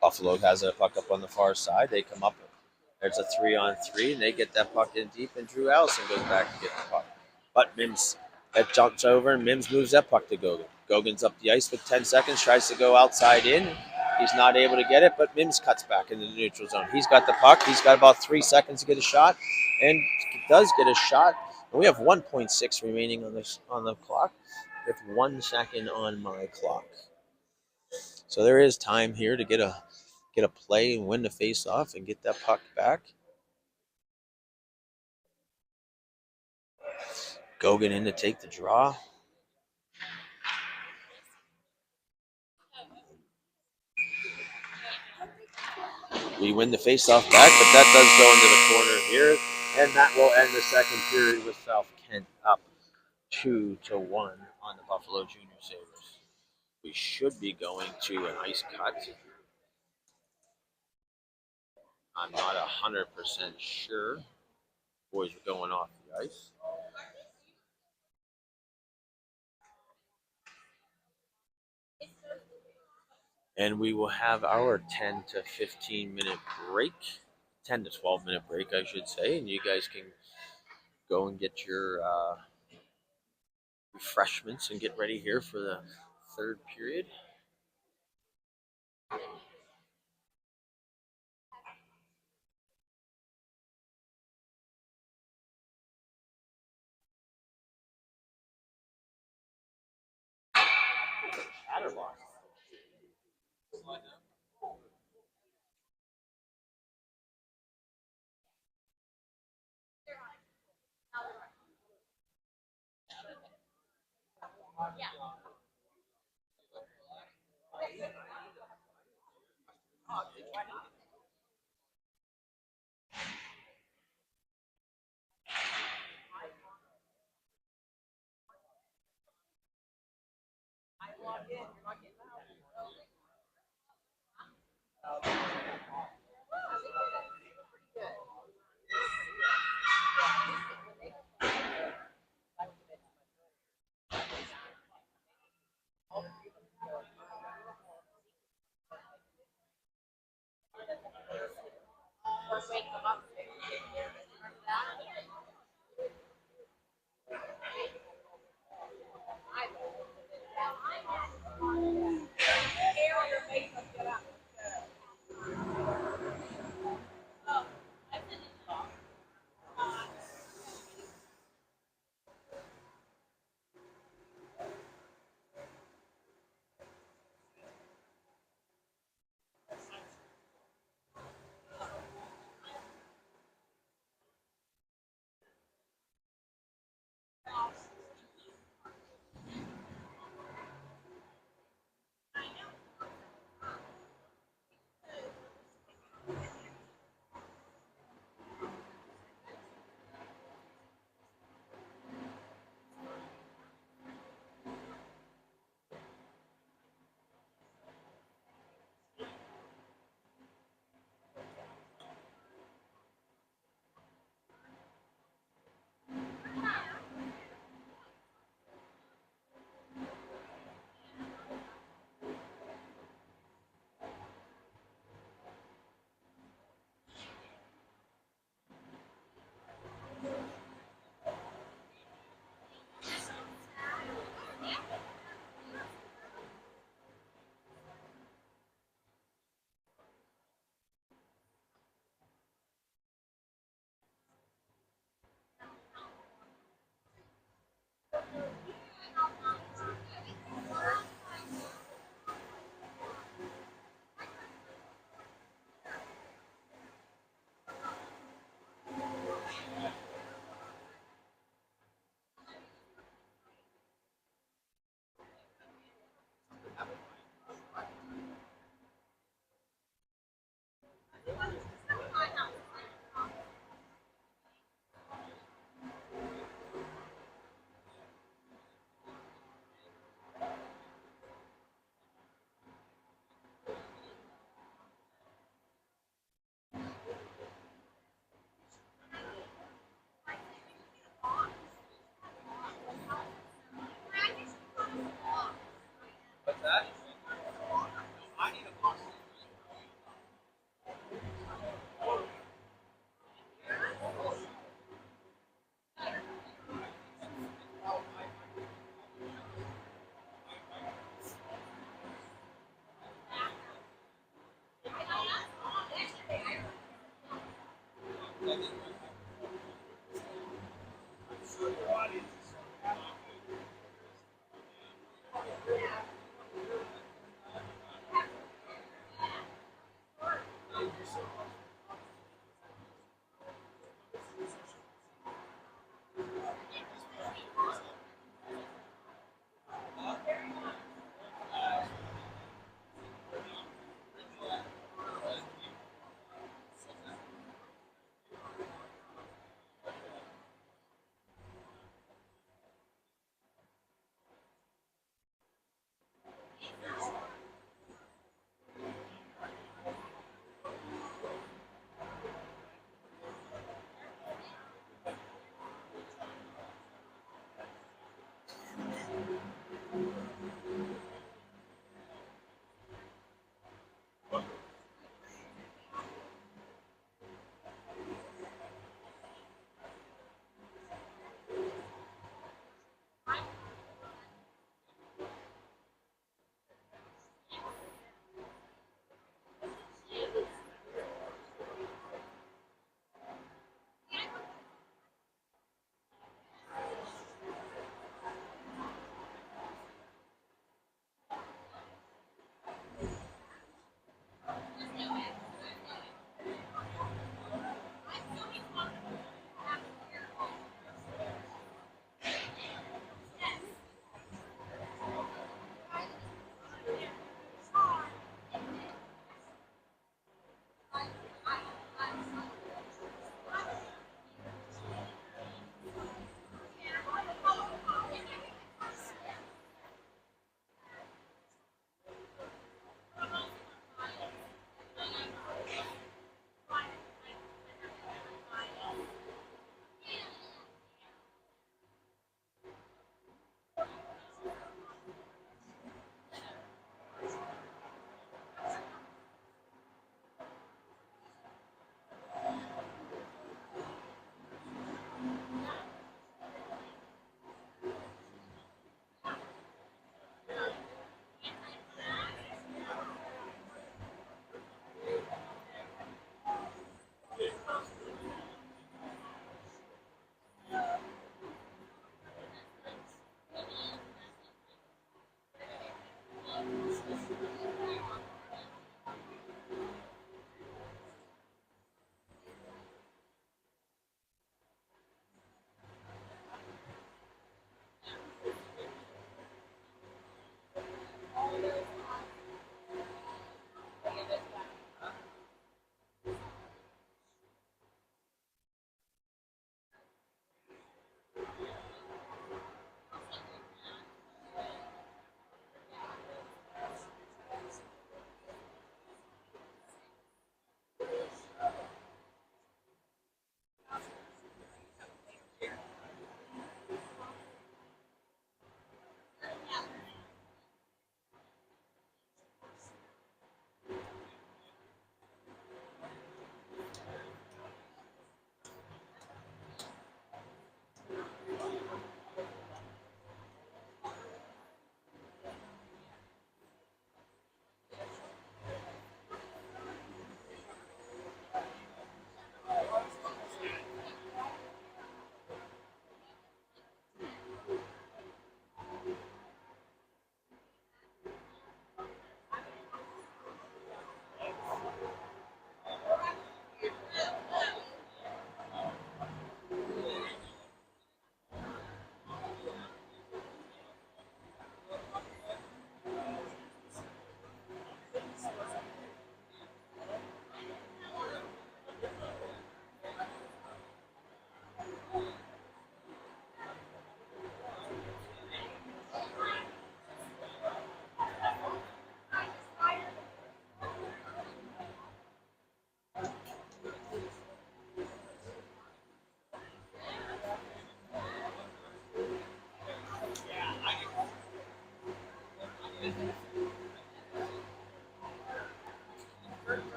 Buffalo has a puck up on the far side. They come up. There's a 3-on-3, and they get that puck in deep, and Drew Allison goes back to get the puck. But Mims, that jumps over, and Mims moves that puck to Gogan. Gogan's up the ice with 10 seconds, tries to go outside in. He's not able to get it, but Mims cuts back into the neutral zone. He's got the puck. He's got about 3 seconds to get a shot, and does get a shot. And we have 1.6 remaining on the clock with 1 second on my clock. So there is time here to get a play and win the face-off and get that puck back. Gogan in to take the draw. We win the face-off back, but that does go into the corner here, and that will end the second period with South Kent up 2-1 on the Buffalo Junior Sabres. We should be going to an ice cut. I'm not 100% sure. Boys are going off the ice. And we will have our 10 to 15 minute break, 10 to 12 minute break, I should say. And you guys can go and get your refreshments and get ready here for the third period.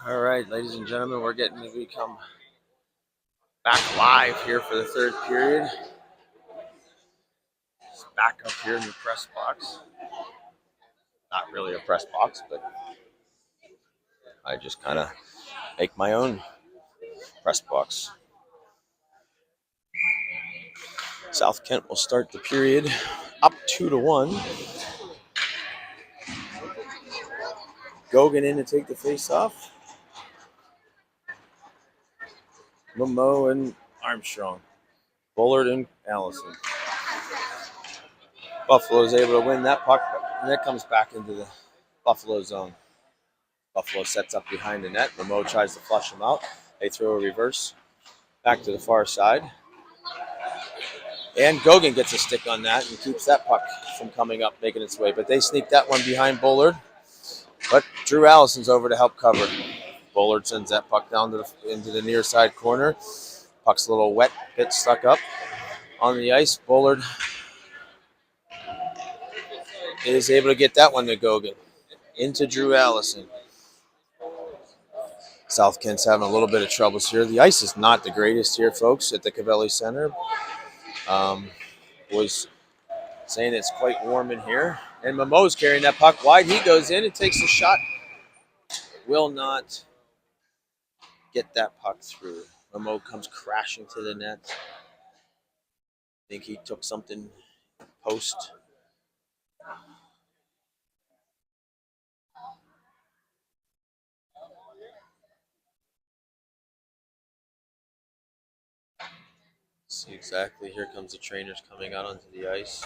All right, ladies and gentlemen, we're getting to become back live here for the third period. It's back up here in the press box. Not really a press box, but I just kind of make my own press box. South Kent will start the period up 2-1. Gogan in to take the face off. Momo and Armstrong. Bullard and Allison. Buffalo's able to win that puck, and that comes back into the Buffalo zone. Buffalo sets up behind the net. Momo tries to flush them out. They throw a reverse back to the far side. And Gogan gets a stick on that and keeps that puck from coming up, making its way. But they sneak that one behind Bullard. But Drew Allison's over to help cover. Bullard sends that puck down into the near side corner. Puck's a little wet, bit stuck up on the ice. Bullard is able to get that one to Gogan. Into Drew Allison. South Kent's having a little bit of troubles here. The ice is not the greatest here, folks, at the Cavelli Center. Was saying it's quite warm in here. And Momo's carrying that puck wide. He goes in and takes a shot. Will not get that puck through. Momo comes crashing to the net. I think he took something post. See exactly. Here comes the trainers coming out onto the ice.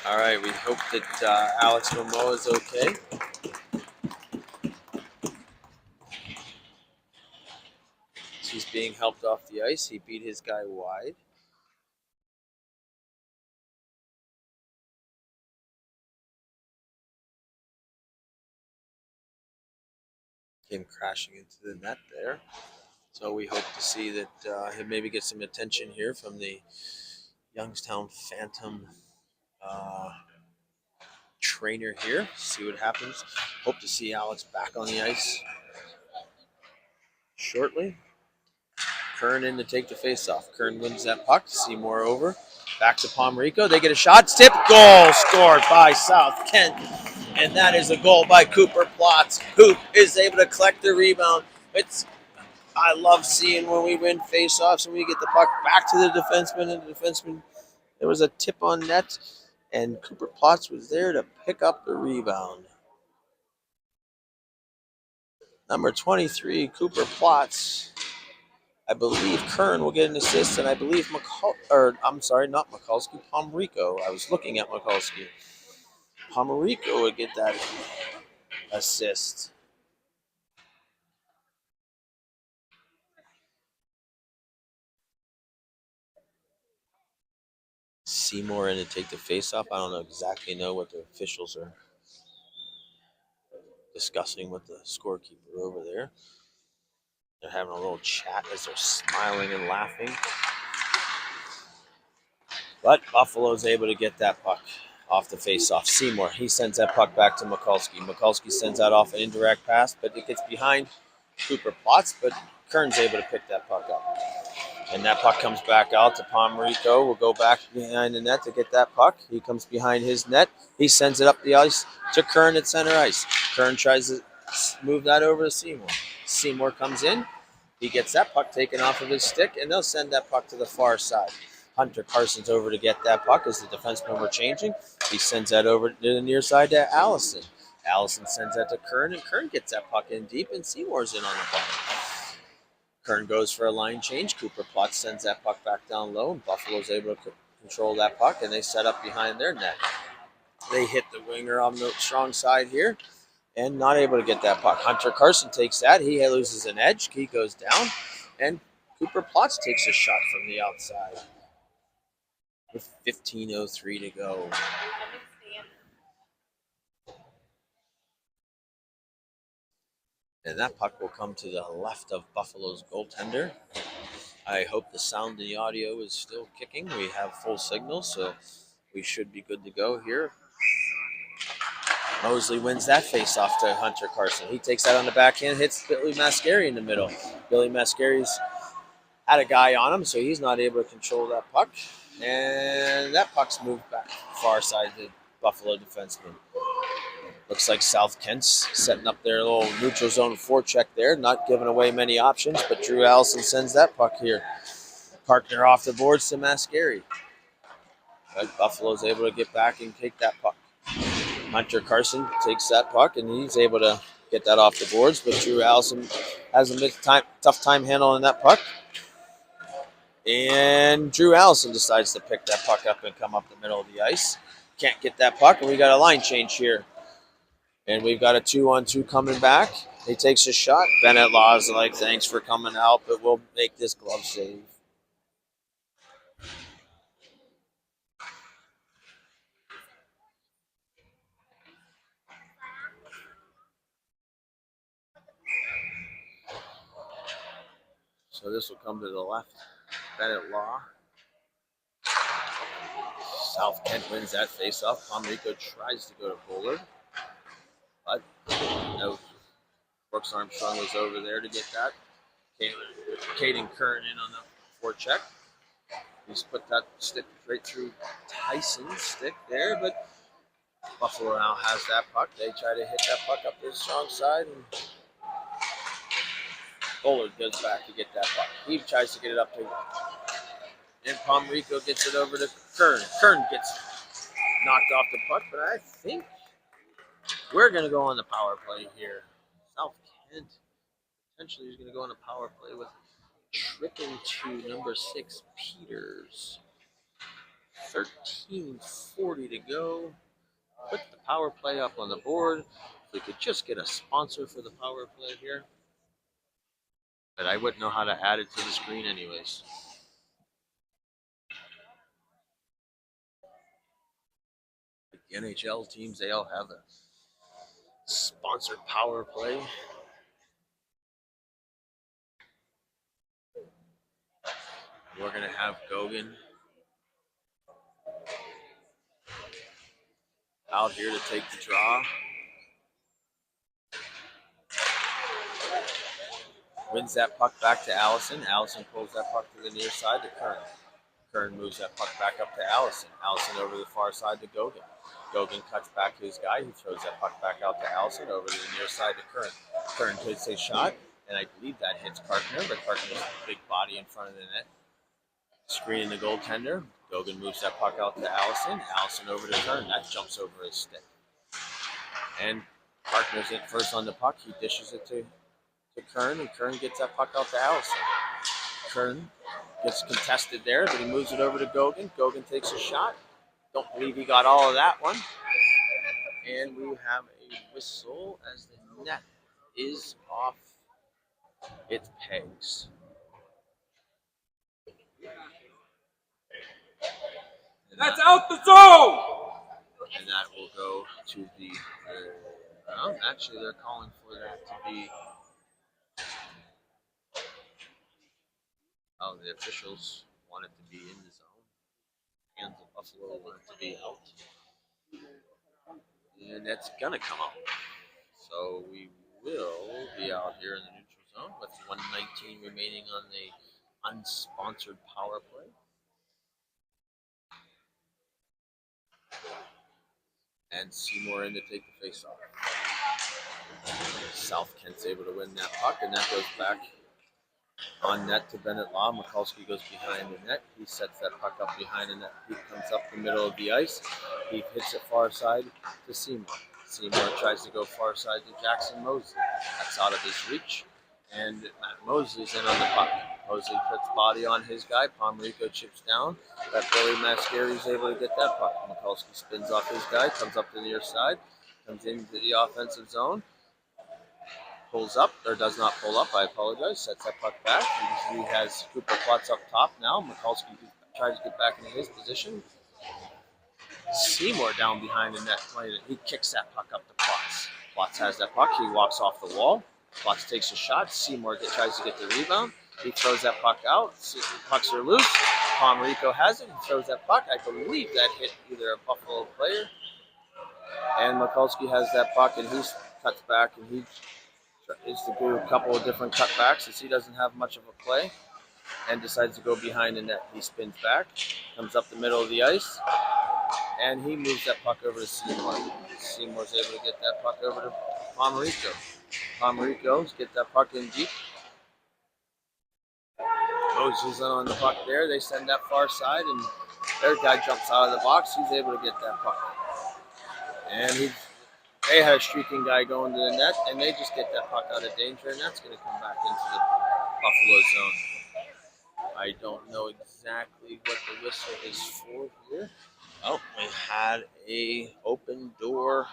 All right, we hope that Alex Momo is okay. He's being helped off the ice. He beat his guy wide. Came crashing into the net there. So we hope to see that he'll maybe get some attention here from the Youngstown Phantom trainer here. See what happens. Hope to see Alex back on the ice shortly. Kern in to take the face-off. Kern wins that puck. Seymour over. Back to Pomerico. They get a shot. Tip. Goal scored by South Kent. And that is a goal by Cooper Plotz, who is able to collect the rebound. I love seeing when we win face-offs and we get the puck back to the defenseman, and the defenseman, there was a tip on net, and Cooper Plotz was there to pick up the rebound. Number 23, Cooper Plotz. I believe Kern will get an assist, and I believe not Mikulski, Pomerico. I was looking at Mikulski. Pomerico would get that assist. Seymour in to take the face-off. I don't exactly know what the officials are discussing with the scorekeeper over there. They're having a little chat as they're smiling and laughing. But Buffalo's able to get that puck off the face-off. Seymour, he sends that puck back to Mikulski. Mikulski sends that off an indirect pass, but it gets behind Cooper Plotz, but Kern's able to pick that puck up. And that puck comes back out to Pomerico. We'll go back behind the net to get that puck. He comes behind his net. He sends it up the ice to Kern at center ice. Kern tries to move that over to Seymour. Seymour comes in. He gets that puck taken off of his stick, and they'll send that puck to the far side. Hunter Carson's over to get that puck as the defensemen were changing. He sends that over to the near side to Allison. Allison sends that to Kern, and Kern gets that puck in deep, and Seymour's in on the puck. Kern goes for a line change. Cooper Plotz sends that puck back down low, and Buffalo's able to control that puck, and they set up behind their net. They hit the winger on the strong side here, and not able to get that puck. Hunter Carson takes that. He loses an edge. He goes down, and Cooper Plotz takes a shot from the outside with 15:03 to go. And that puck will come to the left of Buffalo's goaltender. I hope the sound and the audio is still kicking. We have full signal, so we should be good to go here. Mosley wins that face-off to Hunter Carson. He takes that on the backhand, hits Billy Mascari in the middle. Billy Mascari's had a guy on him, so he's not able to control that puck. And that puck's moved back far side to Buffalo defenseman. Looks like South Kent's setting up their little neutral zone forecheck there, not giving away many options, but Drew Allison sends that puck here. Partner off the boards to Mascari. But Buffalo's able to get back and take that puck. Hunter Carson takes that puck, and he's able to get that off the boards, but Drew Allison has a tough time handling that puck. And Drew Allison decides to pick that puck up and come up the middle of the ice. Can't get that puck, and we got a line change here. And we've got a 2-on-2 coming back. He takes a shot. Bennett Law is like, thanks for coming out, but we'll make this glove save. So this will come to the left. Bennett Law. South Kent wins that faceoff. Palmerico tries to go to Bullard, but no. Brooks Armstrong was over there to get that. Caden Curran in on the forecheck. He's put that stick right through Tyson's stick there, but Buffalo now has that puck. They try to hit that puck up the strong side, and Bullard goes back to get that puck. He tries to get it up to, and Palmerico gets it over to Kern. Kern gets knocked off the puck, but I think we're going to go on the power play here. South Kent potentially is going to go on the power play with tripping to number 6, Peters. 13:40 to go. Put the power play up on the board. If we could just get a sponsor for the power play here. But I wouldn't know how to add it to the screen anyways. The NHL teams, they all have a sponsored power play. We're going to have Gogan out here to take the draw. Wins that puck back to Allison. Allison pulls that puck to the near side to Kern. Kern moves that puck back up to Allison. Allison over the far side to Gogan. Gogan cuts back to his guy. He throws that puck back out to Allison over to the near side to Kern. Kern takes a shot, and I believe that hits Karkner, but Karkner's big body in front of the net. Screening the goaltender. Gogan moves that puck out to Allison. Allison over to Kern. That jumps over his stick. And Karkner's in first on the puck. He dishes it to Kern, and Kern gets that puck out to Allison. Kern gets contested there, but he moves it over to Gogan. Gogan takes a shot. Don't believe he got all of that one. And we have a whistle as the net is off its pegs. That's out the zone! And that will go to the... actually, they're calling for that to be... Oh, the officials want it to be in the zone. And the Buffalo want it to be out. And that's going to come out. So we will be out here in the neutral zone with 1:19 remaining on the unsponsored power play. And Seymour in to take the faceoff. South Kent's able to win that puck, and that goes back on net to Bennett Law. Mikulski goes behind the net. He sets that puck up behind the net. He comes up the middle of the ice. He hits it far side to Seymour. Seymour tries to go far side to Jackson Mosley. That's out of his reach. And Matt Mosley's in on the puck. Mosley puts body on his guy. Palmerico chips down. But Billy Mascari's able to get that puck. Mikulski spins off his guy, comes up to the near side, comes into the offensive zone, pulls up, or does not pull up, I apologize, sets that puck back. He has Cooper Klotz up top now. Mikulski tries to get back into his position. Seymour down behind the net. He kicks that puck up to Klotz. Klotz has that puck. He walks off the wall. Klotz takes a shot. Seymour tries to get the rebound. He throws that puck out. Pucks are loose. Palmerico has it. He throws that puck. I believe that hit either a Buffalo player. And Mikulski has that puck, and he cuts back, and he tries to do a couple of different cutbacks since he doesn't have much of a play, and decides to go behind the net. He spins back, comes up the middle of the ice, and he moves that puck over to Seymour. Seymour's able to get that puck over to Palmerico. Palmerico's get that puck in deep. Mosley's on the puck there. They send that far side, and their guy jumps out of the box. He's able to get that puck. And he They had a streaking guy going to the net, and they just get that puck out of danger, and that's going to come back into the Buffalo zone. I don't know exactly what the whistle is for here. Oh, we had a open door,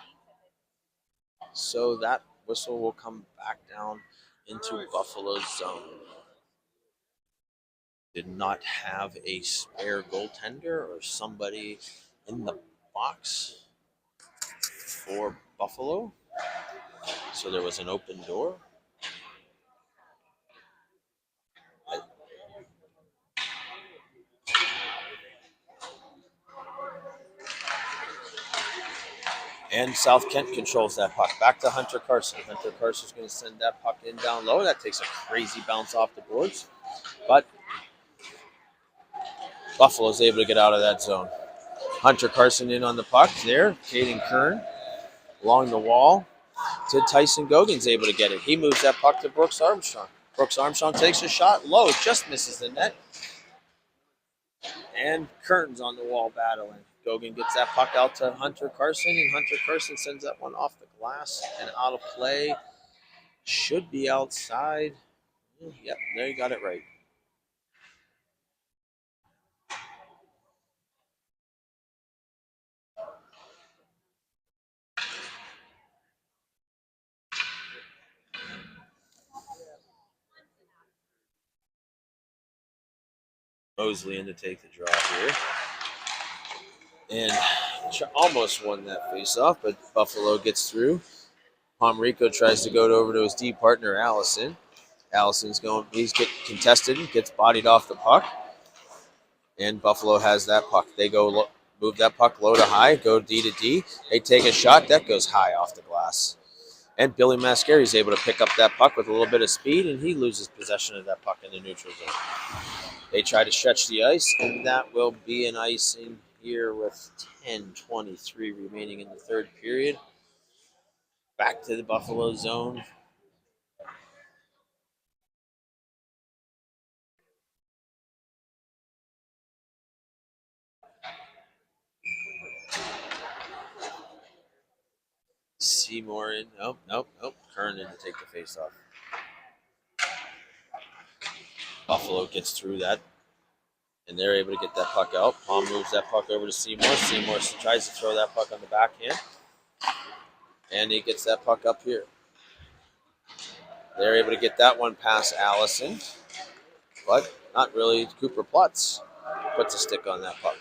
so that whistle will come back down into Buffalo's zone. Did not have a spare goaltender or somebody in the box for Buffalo, so there was an open door. And South Kent controls that puck. Back to Hunter Carson. Hunter Carson's going to send that puck in down low. That takes a crazy bounce off the boards. But Buffalo's able to get out of that zone. Hunter Carson in on the puck there. Caden Kern along the wall to Tyson Gogan's able to get it. He moves that puck to Brooks Armstrong. Brooks Armstrong takes a shot low, just misses the net. And Kern's on the wall battling. Gogan gets that puck out to Hunter Carson, and Hunter Carson sends that one off the glass and out of play. Should be outside. Yep, there you got it right. Mosley in to take the draw here. And almost won that face-off, but Buffalo gets through. Pomrico tries to go over to his D partner, Allison. Allison's going, he's get contested, gets bodied off the puck. And Buffalo has that puck. They go move that puck low to high, go D to D. They take a shot, that goes high off the glass. And Billy Mascari is able to pick up that puck with a little bit of speed, and he loses possession of that puck in the neutral zone. They try to stretch the ice, and that will be an icing here with 10:23 remaining in the third period. Back to the Buffalo zone. Seymour in. Nope. Kern in to take the face off. Buffalo gets through that, and they're able to get that puck out. Palm moves that puck over to Seymour. Seymour tries to throw that puck on the backhand, and he gets that puck up here. They're able to get that one past Allison, but not really. Cooper Plutz puts a stick on that puck.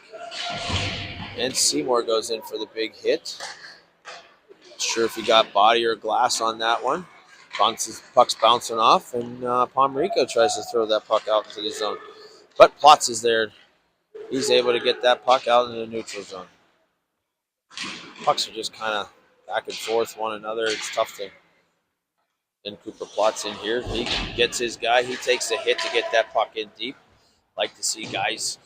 And Seymour goes in for the big hit. Not sure if he got body or glass on that one. Puck's bouncing off, and Pomrico tries to throw that puck out into the zone. But Plotz is there. He's able to get that puck out in the neutral zone. Pucks are just kind of back and forth one another. It's tough to. Then Cooper Plotz in here. He gets his guy. He takes a hit to get that puck in deep. Like to see guys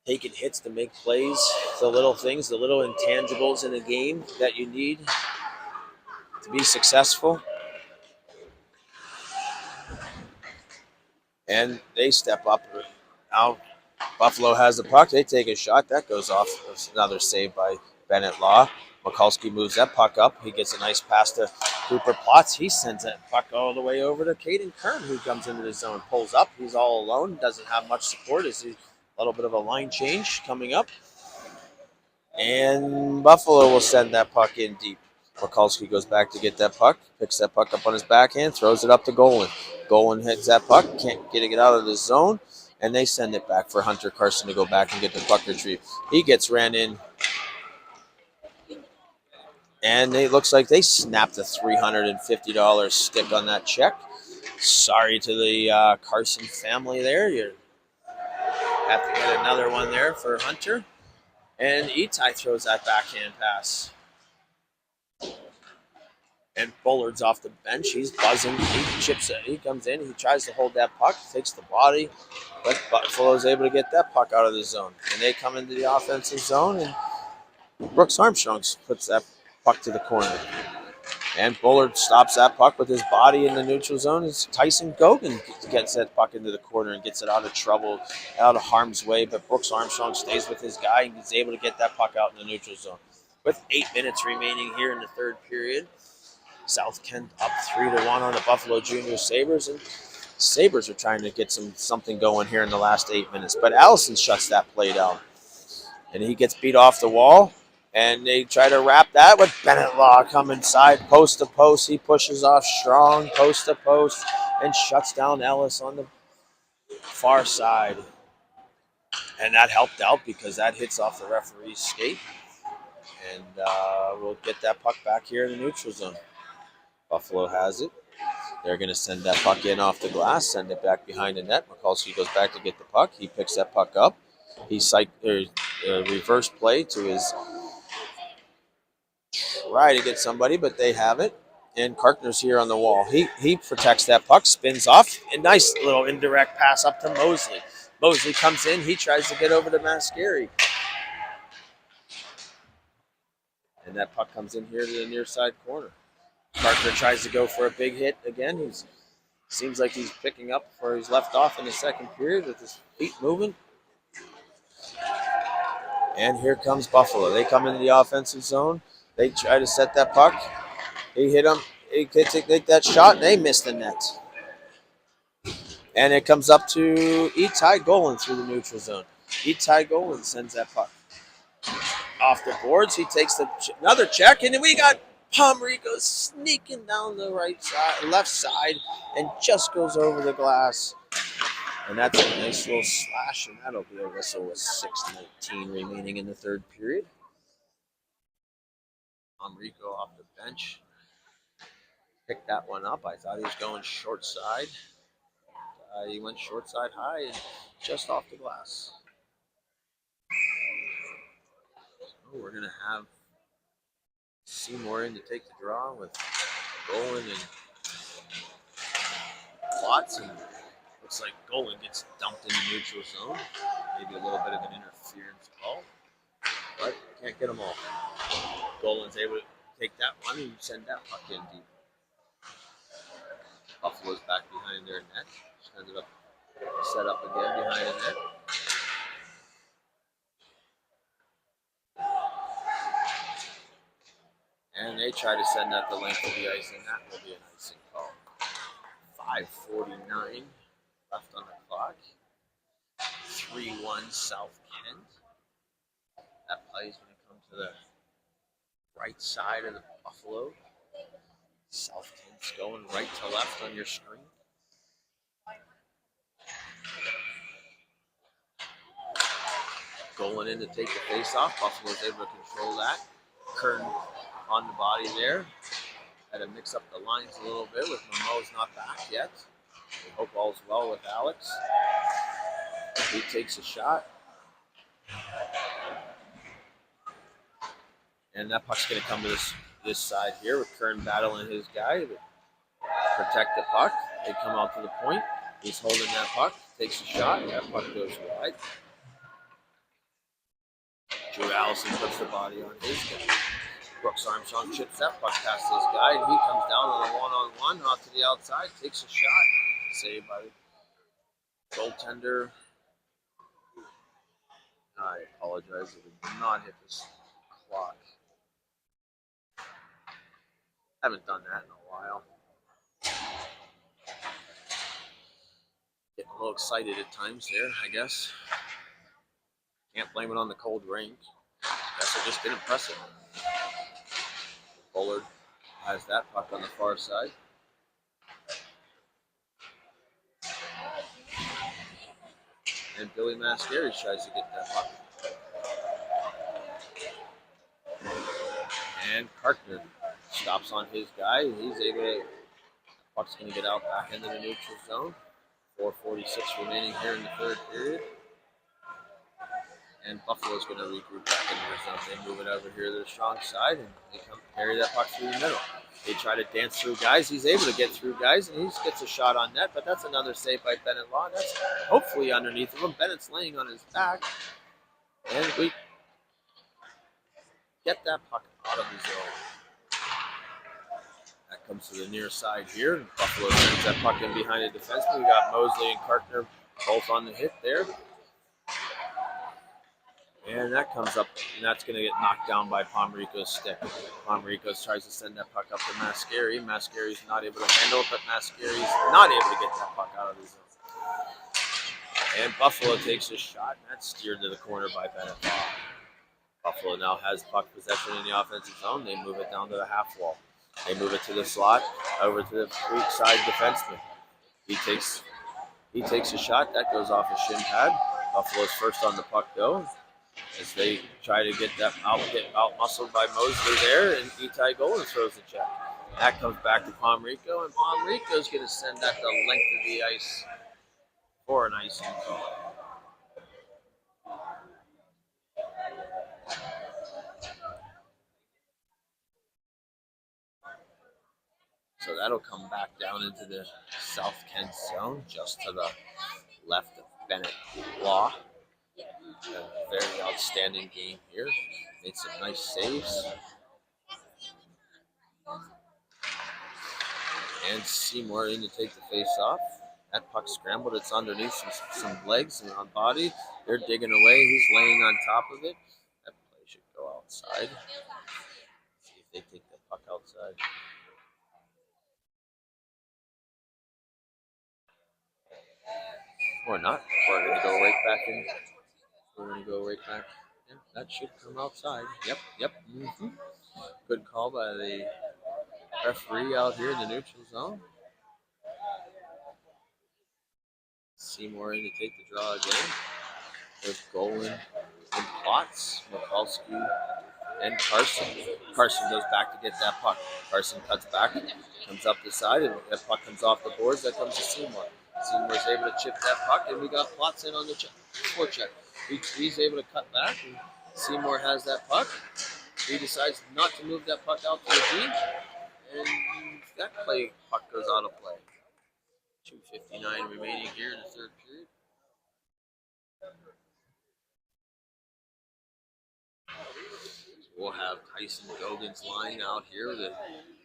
taking hits to make plays. The little things, the little intangibles in a game that you need to be successful. And they step up. Now Buffalo has the puck. They take a shot. That goes off. There's another save by Bennett Law. Mikulski moves that puck up. He gets a nice pass to Cooper Plotz. He sends that puck all the way over to Caden Kern, who comes into the zone. Pulls up. He's all alone. Doesn't have much support. It's a little bit of a line change coming up. And Buffalo will send that puck in deep. Mikulski goes back to get that puck. Picks that puck up on his backhand. Throws it up to Golan. Golan hits that puck. Can't get it out of the zone. And they send it back for Hunter Carson to go back and get the puck retrieved. He gets ran in. And it looks like they snapped a $350 stick on that check. Sorry to the Carson family there. You have to get another one there for Hunter. And Itai throws that backhand pass. And Bullard's off the bench. He's buzzing. He chips it. He comes in. He tries to hold that puck. Takes the body. But Buffalo's able to get that puck out of the zone. And they come into the offensive zone. And Brooks Armstrong puts that puck to the corner. And Bullard stops that puck with his body in the neutral zone. As Tyson Gogan gets that puck into the corner and gets it out of trouble, out of harm's way. But Brooks Armstrong stays with his guy and is able to get that puck out in the neutral zone. with 8 minutes remaining here in the third period. South Kent up 3-1 on the Buffalo Junior Sabres, and Sabres are trying to get something going here in the last 8 minutes. But Allison shuts that play down, and he gets beat off the wall. And they try to wrap that with Bennett Law coming side, post to post. He pushes off strong, post to post, and shuts down Ellis on the far side. And that helped out because that hits off the referee's skate. And we'll get that puck back here in the neutral zone. Buffalo has it. They're going to send that puck in off the glass, send it back behind the net. Mikulski goes back to get the puck. He picks that puck up. He reverse play to his try to get somebody, but they have it. And Karkner's here on the wall. He protects that puck, spins off. A nice little indirect pass up to Mosley. Mosley comes in. He tries to get over to Mascari. And that puck comes in here to the near side corner. Karkner tries to go for a big hit again. He seems like he's picking up where he's left off in the second period with his feet moving. And here comes Buffalo. They come into the offensive zone. They try to set that puck. He hit him. He could take that shot, and they missed the net. And it comes up to Itai Golan through the neutral zone. Itai Golan sends that puck off the boards. He takes another check, and then we got Pomrico sneaking down the left side, and just goes over the glass. And that's a nice little slash, and that'll be a whistle with 6:19 remaining in the third period. Pomrico off the bench. Picked that one up. I thought he was going short side. He went short side high and just off the glass. So we're going to have Seymour in to take the draw with Golan and Klotz. And looks like Golan gets dumped in the neutral zone. Maybe a little bit of an interference call, but can't get them all. Golan's able to take that one and send that puck in deep. Buffalo's back behind their net. Just ended up set up again behind the net. And they try to send that the length of the ice, and that will be an icing call. 5:49 left on the clock. 3-1 South Kent. That play is going to come to the right side of the Buffalo. South Kent's going right to left on your screen. Going in to take the face off. Buffalo's able to control that. Kern on the body there. Had to mix up the lines a little bit with Momo's not back yet. We hope all's well with Alex. He takes a shot. And that puck's going to come to this side here with Kern battling his guy to protect the puck. They come out to the point. He's holding that puck, takes a shot, and that puck goes wide. Drew Allison puts the body on his guy. Brooks Armstrong chips that puck past his guy, and he comes down on a one-on-one off to the outside, takes a shot. Saved by the goaltender. I apologize, it did not hit this clock. Haven't done that in a while. Getting a little excited at times there, I guess. Can't blame it on the cold rain. Guess it's just been impressive. Bullard has that puck on the far side. And Billy Mascari tries to get that puck. And Karkner stops on his guy. He's able to. Puck's going to get out back into the neutral zone. 4:46 remaining here in the third period. And Buffalo's going to regroup back into their zone. They move it over here to the strong side, and they come carry that puck through the middle. They try to dance through guys. He's able to get through guys, and he gets a shot on net, but that's another save by Bennett Law. That's hopefully underneath of him. Bennett's laying on his back, and we get that puck out of the zone. That comes to the near side here, and Buffalo sends that puck in behind the defenseman. We got Mosley and Karkner both on the hit there. And that comes up, and that's going to get knocked down by Pomerico's stick. Pomerico tries to send that puck up to Mascari. Mascari's not able to handle it, but Mascari's not able to get that puck out of the zone. And Buffalo takes a shot, and that's steered to the corner by Bennett. Buffalo now has puck possession in the offensive zone. They move it down to the half wall. They move it to the slot, over to the weak side defenseman. He takes a shot. That goes off his shin pad. Buffalo's first on the puck, though, as they try to get out-muscled by Mosley there, and Itai Golan throws the check. That comes back to Pomerico, and Pomerico's going to send that the length of the ice for an icing call. So that'll come back down into the South Kent zone, just to the left of Bennett Law. A very outstanding game here. Made some nice saves. And Seymour in to take the face off. That puck scrambled. It's underneath some legs and on body. They're digging away. He's laying on top of it. That play should go outside. See if they take the puck outside. Or not. We're going to go right back in. We're going to go right back. Yeah, that should come outside. Yep. Mm-hmm. Good call by the referee out here in the neutral zone. Seymour in to take the draw again. There's Golan and Potts, Mikulski, and Carson. Carson goes back to get that puck. Carson cuts back, comes up the side, and that puck comes off the boards. That comes to Seymour. Seymour's able to chip that puck, and we got Potts in on the forecheck. He's able to cut back, and Seymour has that puck. He decides not to move that puck out to the D, and that puck goes out of play. 2:59 remaining here in the third period. We'll have Tyson Gogan's line out here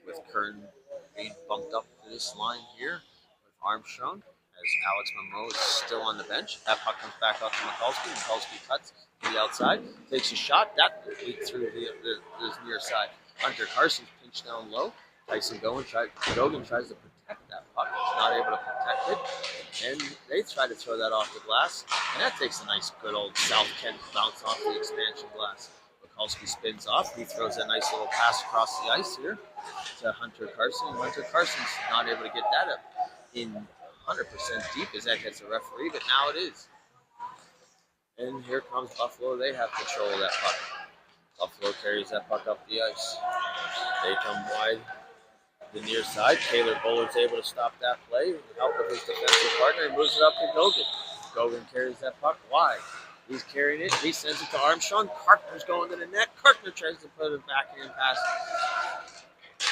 with Kern being bumped up to this line here with Armstrong, as Alex Momo is still on the bench. That puck comes back out to Mikulski. Mikulski cuts to the outside, takes a shot. That leaked through the near side. Hunter Carson's pinched down low. Tyson Gogan tries to protect that puck. Not able to protect it. And they try to throw that off the glass. And that takes a nice good old South Kent bounce off the expansion glass. Mikulski spins off. He throws a nice little pass across the ice here to Hunter Carson. Hunter Carson's not able to get that up in 100% deep as that hits the referee, but now it is. And here comes Buffalo. They have control of that puck. Buffalo carries that puck up the ice. They come wide the near side. Taylor Bullard's able to stop that play with the help of his defensive partner and moves it up to Gogan. Gogan carries that puck wide. He's carrying it. He sends it to Armstrong. Karkner's going to the net. Karkner tries to put it back in pass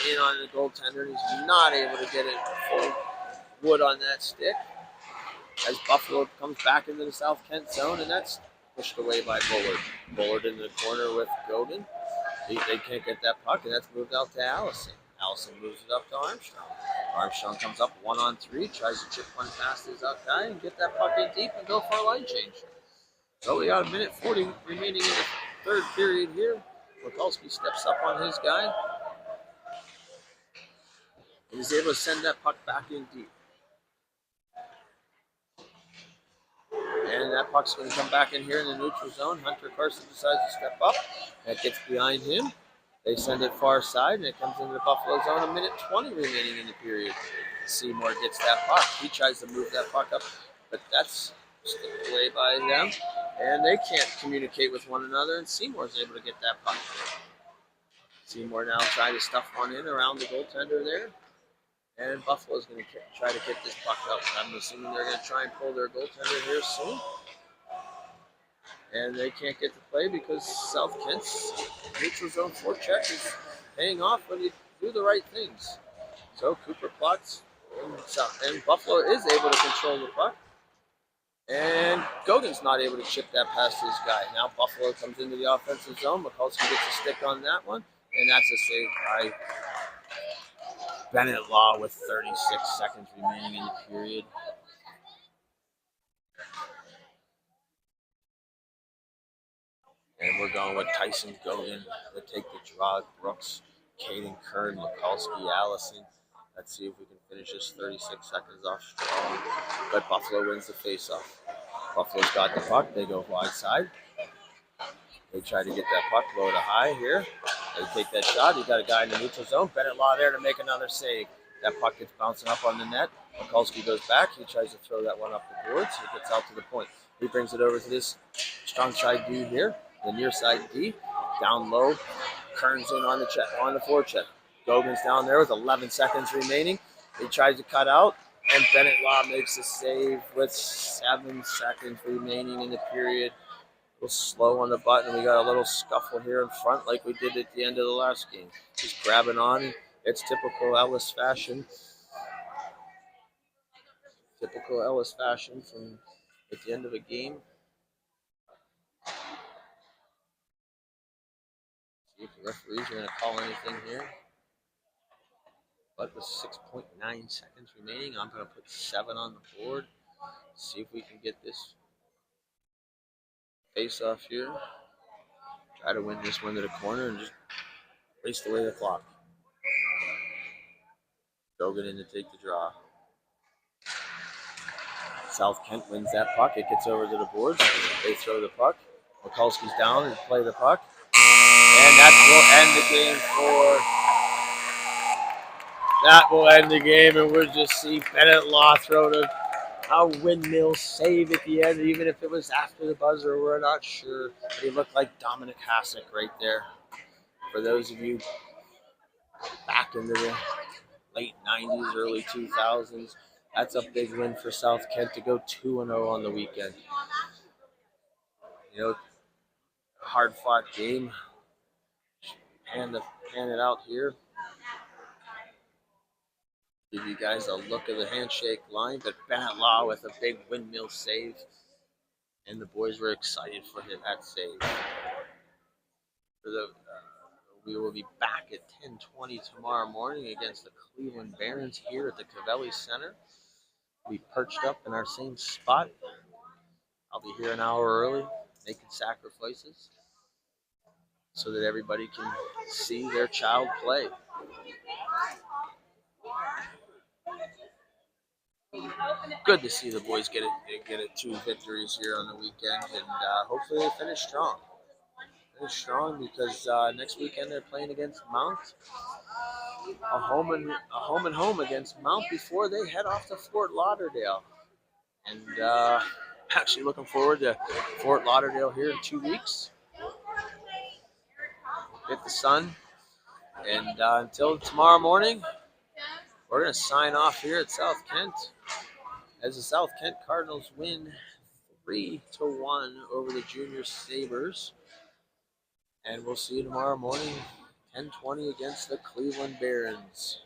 in on the goaltender. He's not able to get it full wood on that stick. As Buffalo comes back into the South Kent zone, and that's pushed away by Bullard. Bullard in the corner with Gogan. They can't get that puck, and that's moved out to Allison. Allison moves it up to Armstrong. Armstrong comes up 1-on-3, tries to chip one past his out guy and get that puck in deep and go for a line change. So we got 1:40 remaining in the third period here. Mikulski steps up on his guy. And he's able to send that puck back in deep. And that puck's going to come back in here in the neutral zone. Hunter Carson decides to step up. That gets behind him. They send it far side, and it comes into the Buffalo zone. 1:20 remaining in the period. Seymour gets that puck. He tries to move that puck up, but that's stripped away by them. And they can't communicate with one another, and Seymour's able to get that puck. Seymour now trying to stuff one in around the goaltender there. And Buffalo's going to try to get this puck up. I'm assuming they're going to try and pull their goaltender here soon. And they can't get the play because South Kent's neutral zone forecheck is paying off when you do the right things. So Cooper Plotz and Buffalo is able to control the puck. And Gogan's not able to chip that past his guy. Now Buffalo comes into the offensive zone. Mikulski gets a stick on that one. And that's a save by Bennett Law with 36 seconds remaining in the period. And we're going with Tyson Gogan to take the draw. Brooks, Caden Kern, Mikulski, Allison. Let's see if we can finish this 36 seconds off strong. But Buffalo wins the faceoff. Buffalo's got the puck. They go wide side. They try to get that puck low to high here. They take that shot. You got a guy in the neutral zone. Bennett Law there to make another save. That puck gets bouncing up on the net. Mikulski goes back. He tries to throw that one up the boards. He gets out to the point. He brings it over to this strong side D here. The near side D. Down low. Kern's in on the check, on the forecheck. Gogan's down there with 11 seconds remaining. He tries to cut out, and Bennett Law makes a save with 7 seconds remaining in the period. A little slow on the button. We got a little scuffle here in front like we did at the end of the last game. Just grabbing on. It's typical Ellis fashion. Typical Ellis fashion from at the end of a game. See if the referees are going to call anything here. But with 6.9 seconds remaining, I'm going to put 7 on the board. See if we can get this face off here. Try to win this one to the corner and just waste away the clock. Gogan in to take the draw. South Kent wins that puck. It gets over to the boards. They throw the puck. Mikulski's down and play the puck. And that will end the game for... That will end the game, and we'll just see Bennett Law throw a windmill save at the end, even if it was after the buzzer. We're not sure. But he looked like Dominic Hasek right there. For those of you back into the late 90s, early 2000s, that's a big win for South Kent to go 2-0 on the weekend. You know, hard-fought game. Pan it out here. Give you guys a look at the handshake line, but Bennett Law with a big windmill save, and the boys were excited for that save. We will be back at 10:20 tomorrow morning against the Cleveland Barons here at the Cavelli Center. We perched up in our same spot. I'll be here an hour early, making sacrifices so that everybody can see their child play. Good to see the boys get 2 victories here on the weekend, and hopefully they finish strong. Finish strong because next weekend they're playing against Mount, a home and home against Mount before they head off to Fort Lauderdale. And actually looking forward to Fort Lauderdale here in 2 weeks. Hit the sun, and until tomorrow morning, we're going to sign off here at South Kent as the South Kent Cardinals win 3-1 over the Junior Sabres. And we'll see you tomorrow morning, 10:20 against the Cleveland Barons.